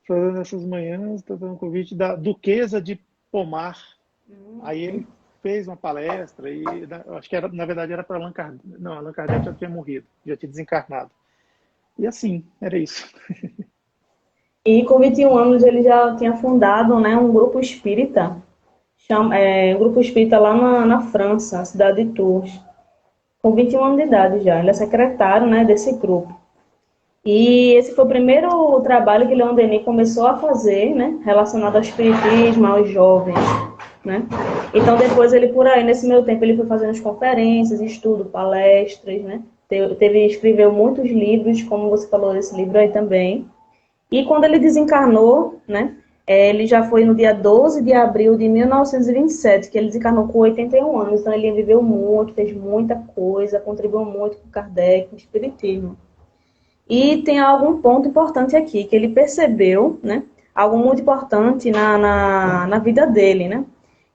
Fazendo essas manhãs, está dando um convite da Duquesa de Pomar. Aí ele fez uma palestra e acho que era, na verdade era para Allan Kardec. Não, Allan Kardec já tinha morrido, já tinha desencarnado. E assim, era isso. E com 21 anos ele já tinha fundado, né, um grupo espírita, um grupo espírita lá na França, na cidade de Tours, com 21 anos de idade já. Ele é secretário, né, desse grupo. E esse foi o primeiro trabalho que Leon Denis começou a fazer, né, relacionado ao espiritismo, aos jovens, né? Então depois ele por aí, nesse meio tempo, ele foi fazendo as conferências, estudo, palestras, né? Escreveu muitos livros, como você falou desse livro aí também. E quando ele desencarnou, né, ele já foi no dia 12 de abril de 1927, que ele desencarnou com 81 anos. Então ele viveu muito, fez muita coisa, contribuiu muito com Kardec, com o espiritismo. E tem algum ponto importante aqui, que ele percebeu, né, algo muito importante na vida dele, né,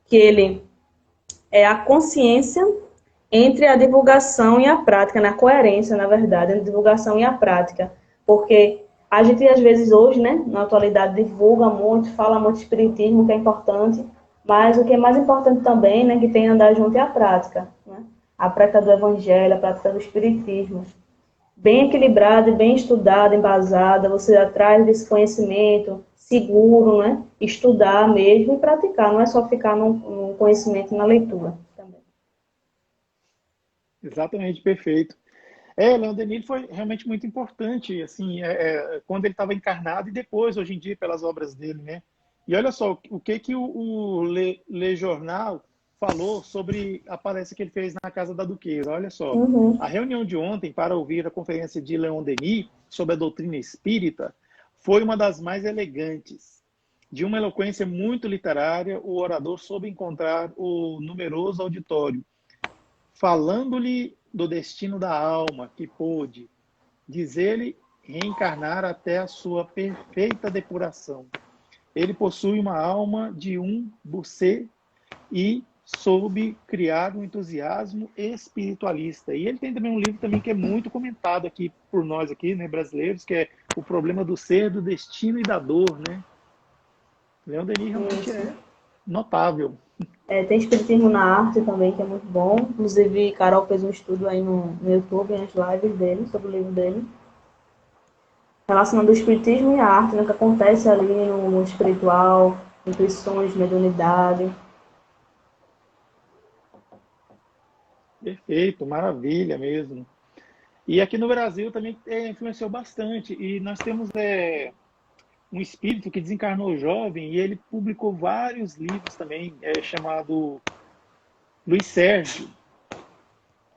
que ele é a consciência entre a divulgação e a prática, na coerência, na verdade, entre a divulgação e a prática. Porque a gente, às vezes, hoje, né, na atualidade, divulga muito, fala muito de espiritismo, que é importante, mas o que é mais importante também, né, que tem que andar junto é a prática, né? A prática do evangelho, a prática do espiritismo. Bem equilibrada, bem estudada, embasada, você atrás desse conhecimento seguro, né? Estudar mesmo e praticar, não é só ficar no conhecimento na leitura também. Exatamente, perfeito. Leon Denis foi realmente muito importante, assim, quando ele estava encarnado e depois, hoje em dia, pelas obras dele, né? E olha só, o que que o Le Jornal falou sobre a palestra que ele fez na Casa da Duquesa. Olha só, Uhum. a reunião de ontem para ouvir a conferência de Leon Denis sobre a doutrina espírita foi uma das mais elegantes. De uma eloquência muito literária, o orador soube encontrar o numeroso auditório falando-lhe do destino da alma que pôde, diz ele, reencarnar até a sua perfeita depuração. Ele possui uma alma de um Bossuet e soube criar um entusiasmo espiritualista. E ele tem também um livro também que é muito comentado aqui por nós aqui, né, brasileiros, que é O Problema do Ser, do Destino e da Dor, né? Leon Denis realmente Isso. é notável. Tem espiritismo na arte também, que é muito bom. Inclusive, Carol fez um estudo aí no YouTube, nas lives dele, sobre o livro dele. Relacionando o espiritismo e a arte, né, o que acontece ali no mundo espiritual, intuições, mediunidade. Perfeito, maravilha mesmo. E aqui no Brasil também influenciou bastante. E nós temos um espírito que desencarnou jovem e ele publicou vários livros também, chamado Luiz Sérgio.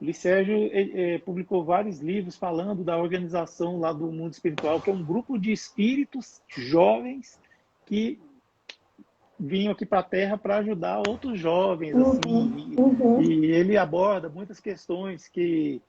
Luiz Sérgio publicou vários livros falando da organização lá do mundo espiritual, que é um grupo de espíritos jovens que vinham aqui para a Terra para ajudar outros jovens, Uhum, assim, uhum. e ele aborda muitas questões que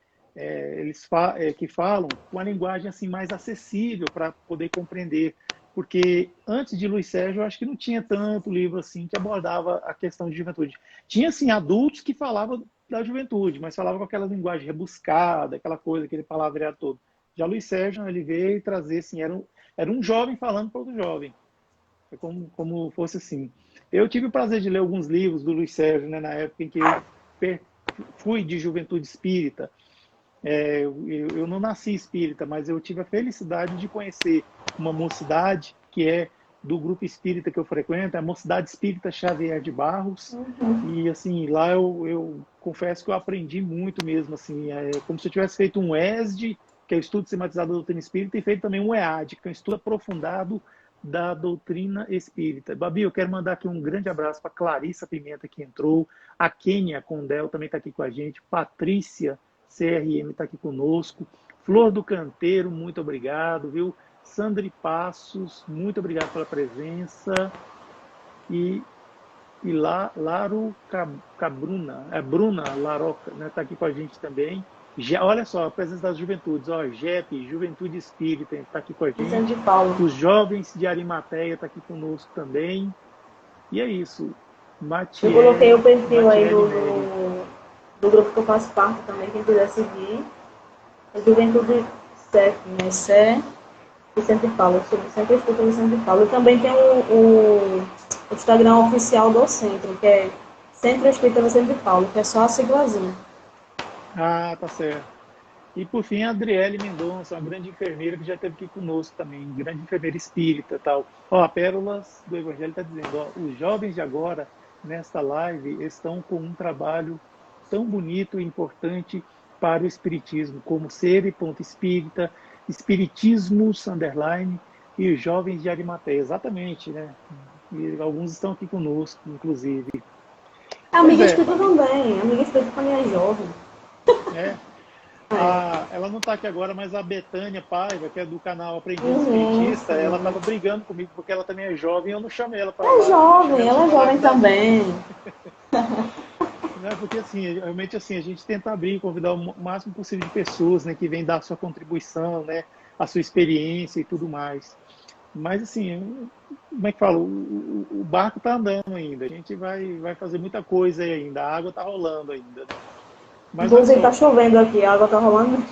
que falam com a linguagem assim mais acessível para poder compreender, porque antes de Luiz Sérgio eu acho que não tinha tanto livro assim que abordava a questão de juventude. Tinha assim adultos que falavam da juventude, mas falavam com aquela linguagem rebuscada, aquela coisa, aquele palavreado todo. Já Luiz Sérgio ele veio trazer assim, era um jovem falando para outro jovem. É como fosse assim. Eu tive o prazer de ler alguns livros do Luiz Sérgio, né, na época em que eu fui de juventude espírita. Eu não nasci espírita, mas eu tive a felicidade de conhecer uma mocidade que é do grupo espírita que eu frequento, a Mocidade Espírita Xavier de Barros. E assim, lá eu confesso que eu aprendi muito mesmo, assim, como se eu tivesse feito um ESD, que é o Estudo Sistematizado da Doutrina Espírita, e feito também um EAD, que é um estudo aprofundado da doutrina espírita. Babi, eu quero mandar aqui um grande abraço para Clarissa Pimenta, que entrou, a Kênia Condel também está aqui com a gente, Patrícia CRM está aqui conosco, Flor do Canteiro, muito obrigado, viu? Sandri Passos, muito obrigado pela presença. E Laro Cabruna, Bruna Laroca, né, tá aqui com a gente também. Olha só, a presença das juventudes, ó, JEP, Juventude Espírita, está aqui com a gente. Vicente de Paulo. Os jovens de Arimateia está aqui conosco também. E é isso. Eu coloquei o perfil aí do grupo que eu faço parte também, quem quiser seguir. É Juventude CEF, né? CE Vicente de Paulo, eu sempre escuto Vicente de Paulo. E também tem o Instagram oficial do centro, que é Centro Espírita Vicente de Paulo, que é só a siglazinha. Ah, tá certo. E por fim, a Adriele Mendonça, uma grande enfermeira que já esteve aqui conosco também, grande enfermeira espírita e tal. Ó, a Pérolas do Evangelho está dizendo, ó, os jovens de agora, nesta live, estão com um trabalho tão bonito e importante para o Espiritismo, como Ser e Ponto Espírita, Espiritismos, underline, e os jovens de Arimateia. Exatamente, né? E alguns estão aqui conosco, inclusive. A amiga espírita também, a amiga espírita também é jovem. É. Ela não está aqui agora, mas a Betânia Paiva, que é do canal Aprendiz Espiritista, ela estava brigando comigo porque ela também é jovem e eu não chamei ela para falar. Ela é jovem também. Porque assim, realmente assim, a gente tenta abrir, convidar o máximo possível de pessoas, né, que vêm dar a sua contribuição, né, a sua experiência e tudo mais. Mas assim, como é que fala? O barco está andando ainda, a gente vai fazer muita coisa aí ainda, a água está rolando ainda, né? Mas inclusive está chovendo aqui, a água está rolando.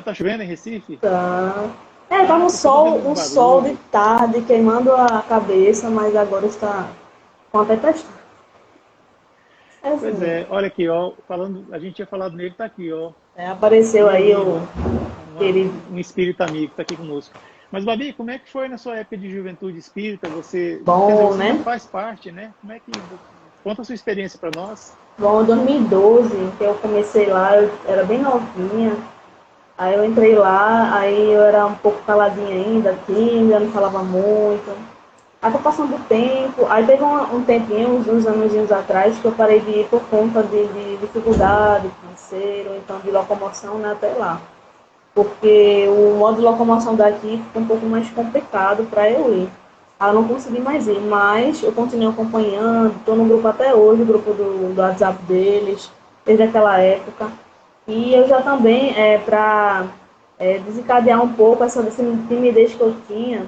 Tá chovendo em Recife? Tá. Tá um sol de tarde queimando a cabeça, mas agora está com a tempestade. Pois é, olha aqui, ó, a gente tinha falado nele, tá aqui, ó. Apareceu aí um espírito amigo, tá aqui conosco. Mas, Babi, como é que foi na sua época de juventude espírita? Você né? faz parte, né? Como é que conta a sua experiência para nós? Bom, em 2012, que eu comecei lá, eu era bem novinha. Aí eu entrei lá, aí eu era um pouco caladinha ainda, tímida, não falava muito. Aí foi passando o tempo, aí teve um tempinho, uns anos atrás, que eu parei de ir por conta de dificuldade financeira, então de locomoção, né, até lá. Porque o modo de locomoção daqui ficou um pouco mais complicado para eu ir. Aí eu não consegui mais ir, mas eu continuei acompanhando, estou no grupo até hoje, o grupo do WhatsApp deles, desde aquela época. E eu já também, para desencadear um pouco essa timidez que eu tinha,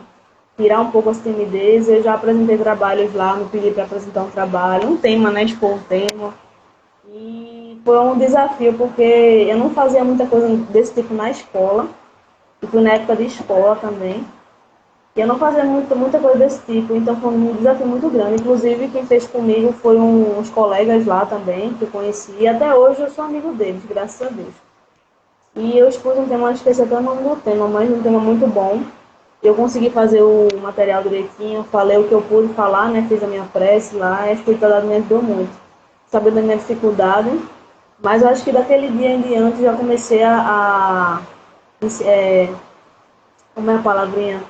tirar um pouco essa timidez, eu já apresentei trabalhos lá, me pedi para apresentar um trabalho, um tema, né, expor um tema. E foi um desafio, porque eu não fazia muita coisa desse tipo na escola, e fui na época de escola também. E eu não fazia muita coisa desse tipo, então foi um desafio muito grande. Inclusive, quem fez comigo foi uns colegas lá também, que eu conheci, e até hoje eu sou amigo deles, graças a Deus. E eu expus um tema, esqueci até o nome do tema, mas um tema muito bom. Eu consegui fazer o material direitinho, falei o que eu pude falar, né? Fiz a minha prece lá, e a espiritualidade me ajudou muito. Sabendo da minha dificuldade, mas eu acho que daquele dia em diante já comecei como é a palavrinha?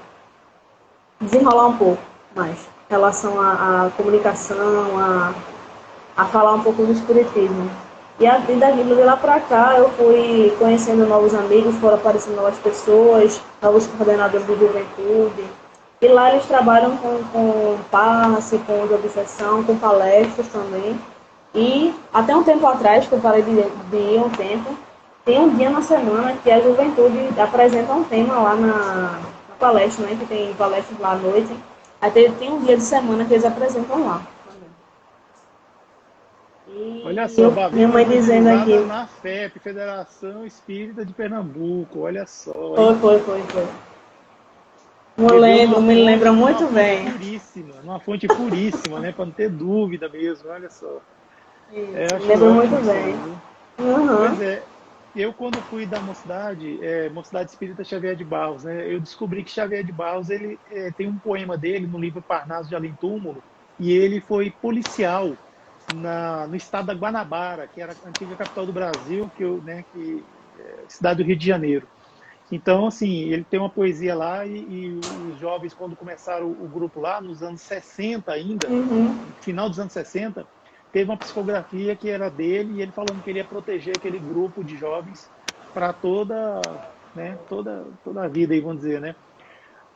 Desenrolar um pouco mais em relação à comunicação, a falar um pouco do espiritismo. E de lá para cá eu fui conhecendo novos amigos, foram aparecendo novas pessoas, novos coordenadores de juventude. E lá eles trabalham com passe, com de obsessão, com palestras também. E até um tempo atrás, que eu parei de ir um tempo, tem um dia na semana que a juventude apresenta um tema lá na palestra, né? Que tem palestras lá à noite. Aí tem um dia de semana que eles apresentam lá. E olha só, Babi, minha mãe dizendo aqui. Na FEP, Federação Espírita de Pernambuco, olha só. Foi. Me lembra muito bem. Uma fonte puríssima, né? Para não ter dúvida mesmo, olha só. Me lembra muito bem. Pois é, eu quando fui da Mocidade Espírita Xavier de Barros, né? Eu descobri que Xavier de Barros, ele tem um poema dele no livro Parnaso de Além Túmulo, e ele foi policial no estado da Guanabara, que era a antiga capital do Brasil, cidade do Rio de Janeiro. Então, assim, ele tem uma poesia lá e os jovens, quando começaram o grupo lá, nos anos 60 ainda, no final dos anos 60, teve uma psicografia que era dele e ele falando que ele ia proteger aquele grupo de jovens para toda a vida, aí, vamos dizer, né?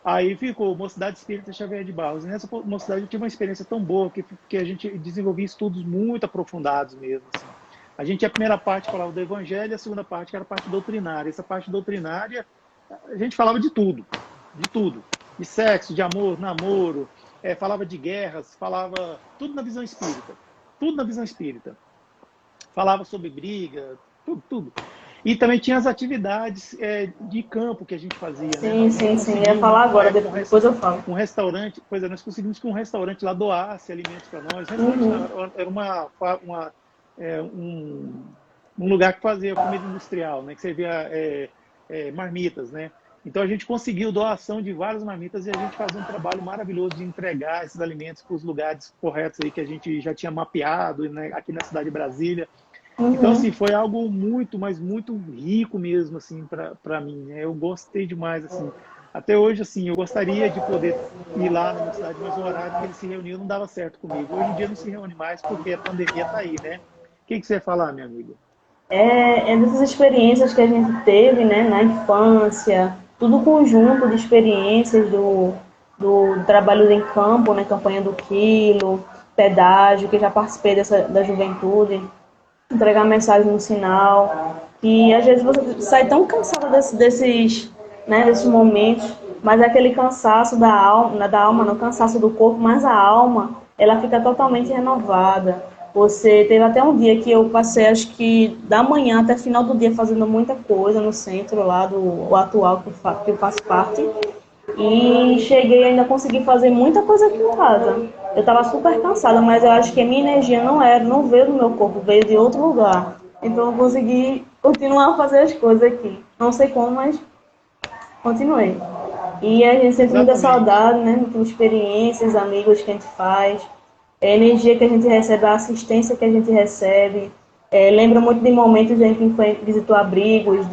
Aí ficou Mocidade Espírita Xavier de Barros. E nessa mocidade eu tive uma experiência tão boa que a gente desenvolvia estudos muito aprofundados mesmo, assim. A gente, a primeira parte falava do Evangelho, a segunda parte que era a parte doutrinária. Essa parte doutrinária, a gente falava de tudo, de tudo. De sexo, de amor, namoro, falava de guerras, falava tudo na visão espírita. Tudo na visão espírita. Falava sobre briga, tudo. E também tinha as atividades de campo que a gente fazia. Sim, sim. Eu ia falar agora, depois eu falo. Um restaurante, nós conseguimos que um restaurante lá doasse alimentos para nós. Era um lugar que fazia comida industrial, né? Que servia marmitas, né? Então a gente conseguiu doação de várias marmitas e a gente fazia um trabalho maravilhoso de entregar esses alimentos para os lugares corretos aí que a gente já tinha mapeado, né? Aqui na cidade de Brasília. Então, assim, foi algo muito, mas muito rico mesmo, assim, para mim, né? Eu gostei demais, assim. Até hoje, assim, eu gostaria de poder ir lá na minha cidade, mas o horário que eles se reuniam não dava certo comigo. Hoje em dia não se reúne mais porque a pandemia tá aí, né? O que você ia falar, minha amiga? É dessas experiências que a gente teve, né, na infância, tudo conjunto de experiências do trabalho em campo, né, campanha do quilo, pedágio, que já participei da juventude, entregar mensagem no sinal, e às vezes você sai tão cansado desses momentos, mas aquele cansaço da alma, não cansaço do corpo, mas a alma, ela fica totalmente renovada. Você teve até um dia que eu passei, acho que da manhã até final do dia, fazendo muita coisa no centro lá do atual que eu faço parte, e cheguei e ainda consegui fazer muita coisa aqui em casa. Eu estava super cansada, mas eu acho que a minha energia não veio do meu corpo, veio de outro lugar. Então eu consegui continuar a fazer as coisas aqui. Não sei como, mas continuei. E a gente sente muita saudade, né? Muitas experiências, amigos que a gente faz, a energia que a gente recebe, a assistência que a gente recebe. Lembra muito de momentos em que visitou abrigos,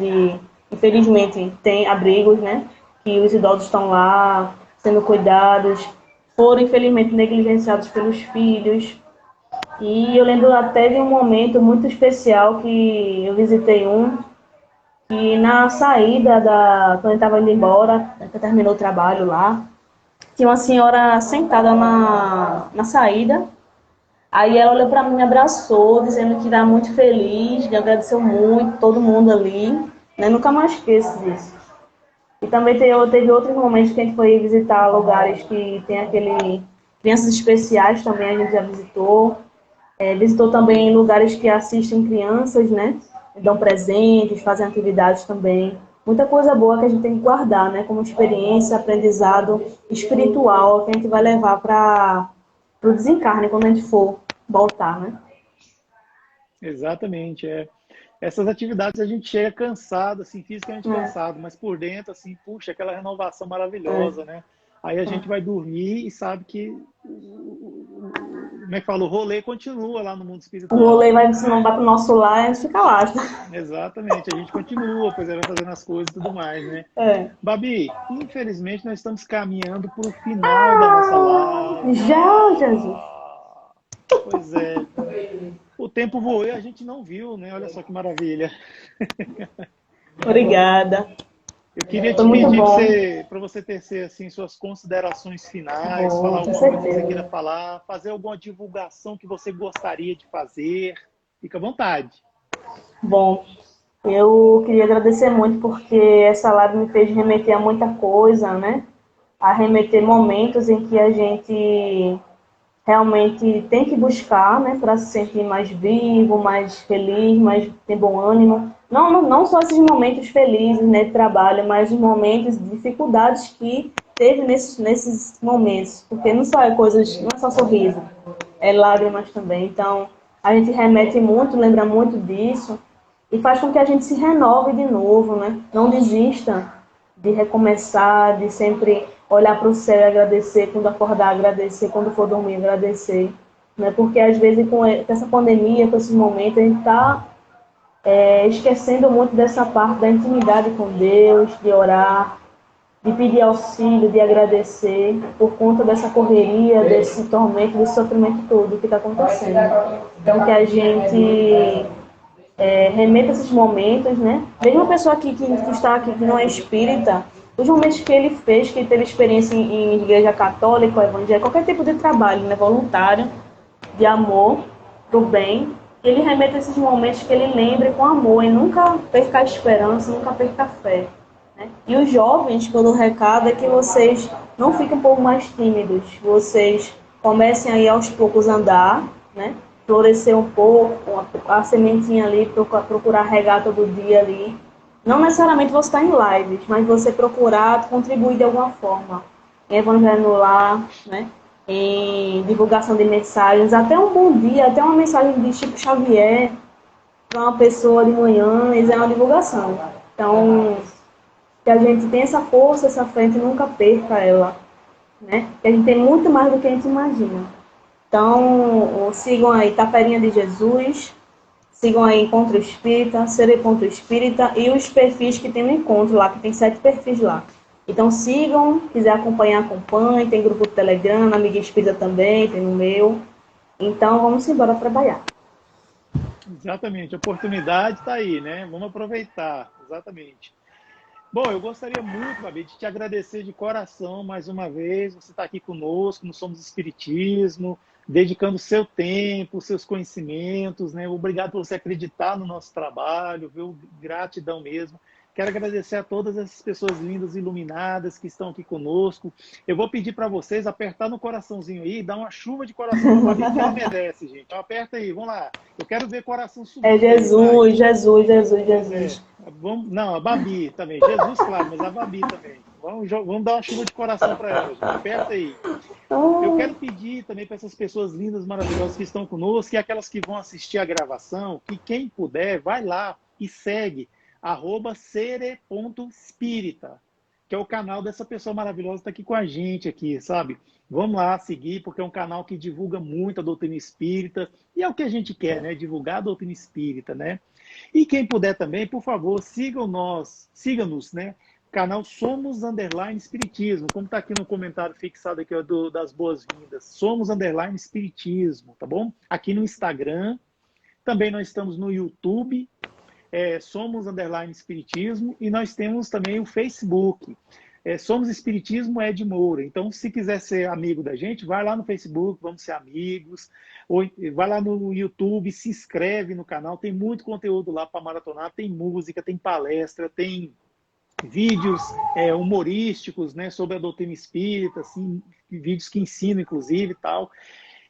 infelizmente tem abrigos, né? Que os idosos estão lá sendo cuidados, foram infelizmente negligenciados pelos filhos. E eu lembro até de um momento muito especial que eu visitei que na saída, quando eu estava indo embora, que terminou o trabalho lá, tinha uma senhora sentada na saída. Aí ela olhou para mim, me abraçou, dizendo que estava muito feliz, que agradeceu muito todo mundo ali. Né? Nunca mais esqueço disso. E também teve outros momentos que a gente foi visitar lugares que tem crianças especiais, também a gente já visitou. Visitou também lugares que assistem crianças, né? Dão presentes, fazem atividades também. Muita coisa boa que a gente tem que guardar, né? Como experiência, aprendizado espiritual que a gente vai levar para o desencarne quando a gente for voltar, né? Exatamente, Essas atividades a gente chega cansado, assim, fisicamente cansado, mas por dentro, assim, puxa, aquela renovação maravilhosa, né? Aí a gente vai dormir e sabe que, como é que fala, o rolê continua lá no mundo espiritual. O rolê vai para o nosso lar e a gente fica lá. Exatamente, a gente continua, pois vai fazendo as coisas e tudo mais, né? Babi, infelizmente nós estamos caminhando para o final da nossa live. Já, Jesus! Pois é. O tempo voou e a gente não viu, né? Olha só que maravilha. Obrigada. Eu queria te pedir para você tecer assim, suas considerações finais, falar alguma coisa que você queira falar, fazer alguma divulgação que você gostaria de fazer. Fica à vontade. Bom, eu queria agradecer muito porque essa live me fez remeter a muita coisa, né? A remeter momentos em que a gente realmente tem que buscar, né, para se sentir mais vivo, mais feliz, mais ter bom ânimo. Não só esses momentos felizes, né, de trabalho, mas os momentos de dificuldades que teve nesses momentos, porque não só não é só sorriso, é lágrimas também. Então, a gente remete muito, lembra muito disso e faz com que a gente se renove de novo, né? Não desista de recomeçar, de sempre olhar para o céu e agradecer, quando acordar agradecer, quando for dormir agradecer. né? Porque às vezes com essa pandemia, com esses momentos, a gente está esquecendo muito dessa parte da intimidade com Deus, de orar, de pedir auxílio, de agradecer por conta dessa correria, desse tormento, desse sofrimento todo que está acontecendo. Então, que a gente remeta esses momentos, né? Mesmo uma pessoa que está aqui, que não é espírita, os momentos que ele fez, que ele teve experiência em igreja católica, evangélica, qualquer tipo de trabalho, né, voluntário, de amor, do bem, ele remeta esses momentos que ele lembre com amor e nunca perca a esperança, nunca perca a fé. Né? E os jovens, todo o recado é que vocês não fiquem um pouco mais tímidos, vocês comecem aí aos poucos a andar, né? Florescer um pouco, a sementinha ali, procurar regar todo dia ali. Não necessariamente você estar em lives, mas você procurar contribuir de alguma forma. Em evangelho no lar, né? Em divulgação de mensagens, até um bom dia, até uma mensagem de Chico Xavier para uma pessoa de manhã, isso é uma divulgação. Então, que a gente tenha essa força, essa frente, nunca perca ela, né? Que a gente tem muito mais do que a gente imagina. Então, sigam aí Taperinha de Jesus, sigam aí Encontro Espírita, Ser Encontro Espírita e os perfis que tem no encontro lá, que tem 7 perfis lá. Então sigam, quiser acompanhar, acompanhe, tem grupo do Telegram, na Amiga Espírita também, tem no meu. Então vamos embora trabalhar. Exatamente, a oportunidade está aí, né? Vamos aproveitar, exatamente. Bom, eu gostaria muito, Babi, de te agradecer de coração mais uma vez. Você está aqui conosco no Somos Espiritismo, dedicando seu tempo, seus conhecimentos, né? Obrigado por você acreditar no nosso trabalho, viu? Gratidão mesmo. Quero agradecer a todas essas pessoas lindas, iluminadas que estão aqui conosco. Eu vou pedir para vocês apertar no coraçãozinho aí, dar uma chuva de coração para a Babi, que ela merece, gente. Então, aperta aí, vamos lá. Eu quero ver coração subindo. É Jesus, aí, Jesus, Jesus, Jesus. Vamos, não, a Babi também. Jesus, claro, mas a Babi também. Vamos dar uma chuva de coração para ela, gente. Aperta aí. Eu quero pedir também para essas pessoas lindas, maravilhosas que estão conosco e aquelas que vão assistir a gravação, que quem puder, vai lá e segue @sere.espírita, que é o canal dessa pessoa maravilhosa que está aqui com a gente aqui, sabe? Vamos lá seguir, porque é um canal que divulga muito a doutrina espírita, e é o que a gente quer, né? Divulgar a doutrina espírita, né? E quem puder também, por favor, siga-nos, né? Canal Somos Underline Espiritismo, como está aqui no comentário fixado aqui ó, das boas-vindas. Somos Underline Espiritismo, tá bom? Aqui no Instagram, também nós estamos no YouTube, Somos Underline Espiritismo, e nós temos também o Facebook. Somos Espiritismo Ed Moura. Então, se quiser ser amigo da gente, vai lá no Facebook, vamos ser amigos. Ou vai lá no YouTube, se inscreve no canal. Tem muito conteúdo lá para maratonar. Tem música, tem palestra, tem vídeos humorísticos, né, sobre a doutrina espírita, assim, vídeos que ensinam, inclusive, e tal.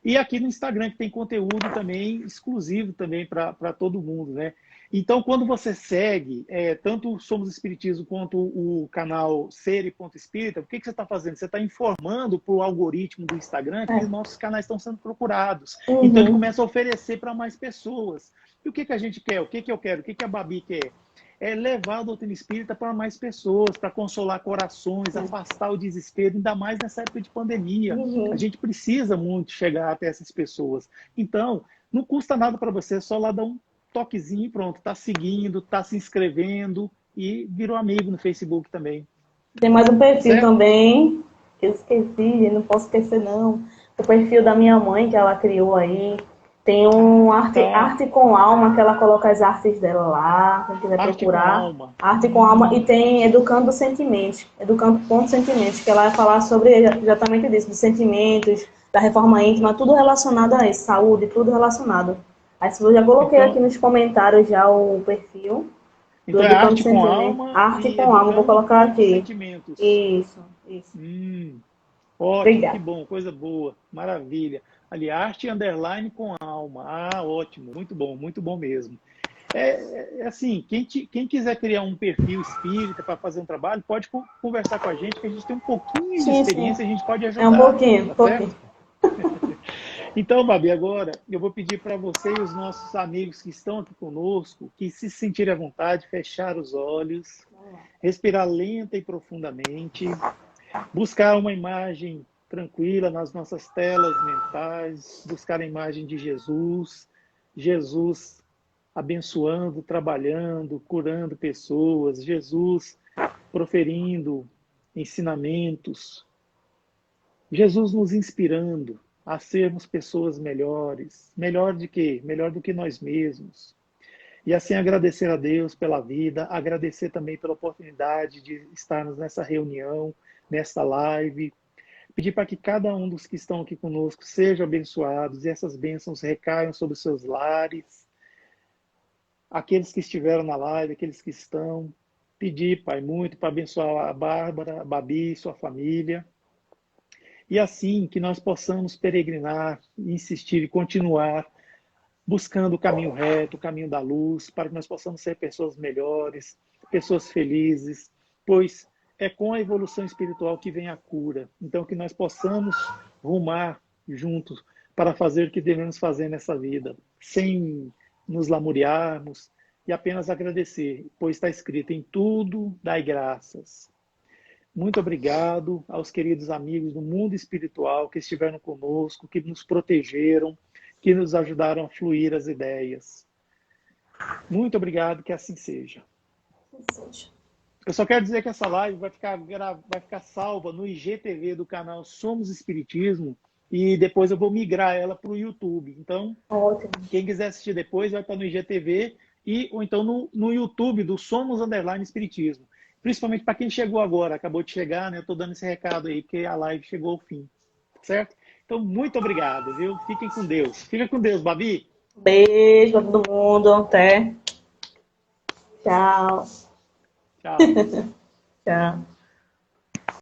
E aqui no Instagram, que tem conteúdo também exclusivo também para todo mundo, né? Então, quando você segue tanto o Somos Espiritismo quanto o canal Sere.espírita, o que você está fazendo? Você está informando para o algoritmo do Instagram que nossos canais estão sendo procurados. Então, ele começa a oferecer para mais pessoas. E o que a gente quer? O que eu quero? O que a Babi quer? É levar a doutrina espírita para mais pessoas, para consolar corações, afastar o desespero, ainda mais nessa época de pandemia. A gente precisa muito chegar até essas pessoas. Então, não custa nada para você, só lá dar um toquezinho e pronto. Tá seguindo, tá se inscrevendo e virou amigo no Facebook também. Tem mais um perfil Certo? também, que eu esqueci, não posso esquecer não. O perfil da minha mãe, que ela criou aí. Tem um arte com alma, que ela coloca as artes dela lá, quem quiser Arte procurar. com alma. Arte com alma. E tem Educando Sentimentos, Educando.sentimentos, que ela vai falar sobre exatamente disso, dos sentimentos, da reforma íntima, tudo relacionado a isso, saúde, tudo relacionado. Aí eu já coloquei aqui nos comentários já o perfil do Então é Educando arte com Sentimentos. alma Arte e com alma, vou colocar aqui. sentimentos. Isso. Ótimo, Obrigada. que bom, coisa boa, maravilha. Ali, arte underline com alma. Ah, ótimo, muito bom mesmo. Assim, quem quiser criar um perfil espírita para fazer um trabalho, pode conversar com a gente, que a gente tem um pouquinho de experiência, a gente pode ajudar. É um pouquinho, tá certo? Então, Babi, agora eu vou pedir para você e os nossos amigos que estão aqui conosco, que se sentirem à vontade, fechar os olhos, respirar lenta e profundamente, buscar uma imagem tranquila nas nossas telas mentais, buscar a imagem de Jesus, Jesus abençoando, trabalhando, curando pessoas, Jesus proferindo ensinamentos, Jesus nos inspirando a sermos pessoas melhores, melhor de quê? Melhor do que nós mesmos. E assim agradecer a Deus pela vida, agradecer também pela oportunidade de estarmos nessa reunião, nessa live, pedir para que cada um dos que estão aqui conosco sejam abençoados e essas bênçãos recaiam sobre os seus lares, aqueles que estiveram na live, aqueles que estão, pedir, Pai, muito para abençoar a Bárbara, a Babi, sua família, e assim que nós possamos peregrinar, insistir e continuar buscando o caminho reto, o caminho da luz, para que nós possamos ser pessoas melhores, pessoas felizes, pois é com a evolução espiritual que vem a cura. Então, que nós possamos rumar juntos para fazer o que devemos fazer nessa vida, sem nos lamuriarmos e apenas agradecer, pois está escrito: em tudo dai graças. Muito obrigado aos queridos amigos do mundo espiritual que estiveram conosco, que nos protegeram, que nos ajudaram a fluir as ideias. Muito obrigado, que assim seja. Eu só quero dizer que essa live vai ficar salva no IGTV do canal Somos Espiritismo e depois eu vou migrar ela para o YouTube. Então, quem quiser assistir depois vai estar no IGTV ou então no YouTube do Somos Espiritismo. Principalmente para quem chegou agora, acabou de chegar, né? Eu estou dando esse recado aí, que a live chegou ao fim. Certo? Então, muito obrigado, viu? Fiquem com Deus. Fica com Deus, Babi. Beijo para todo mundo. Até. Tchau. Tchau. Tchau.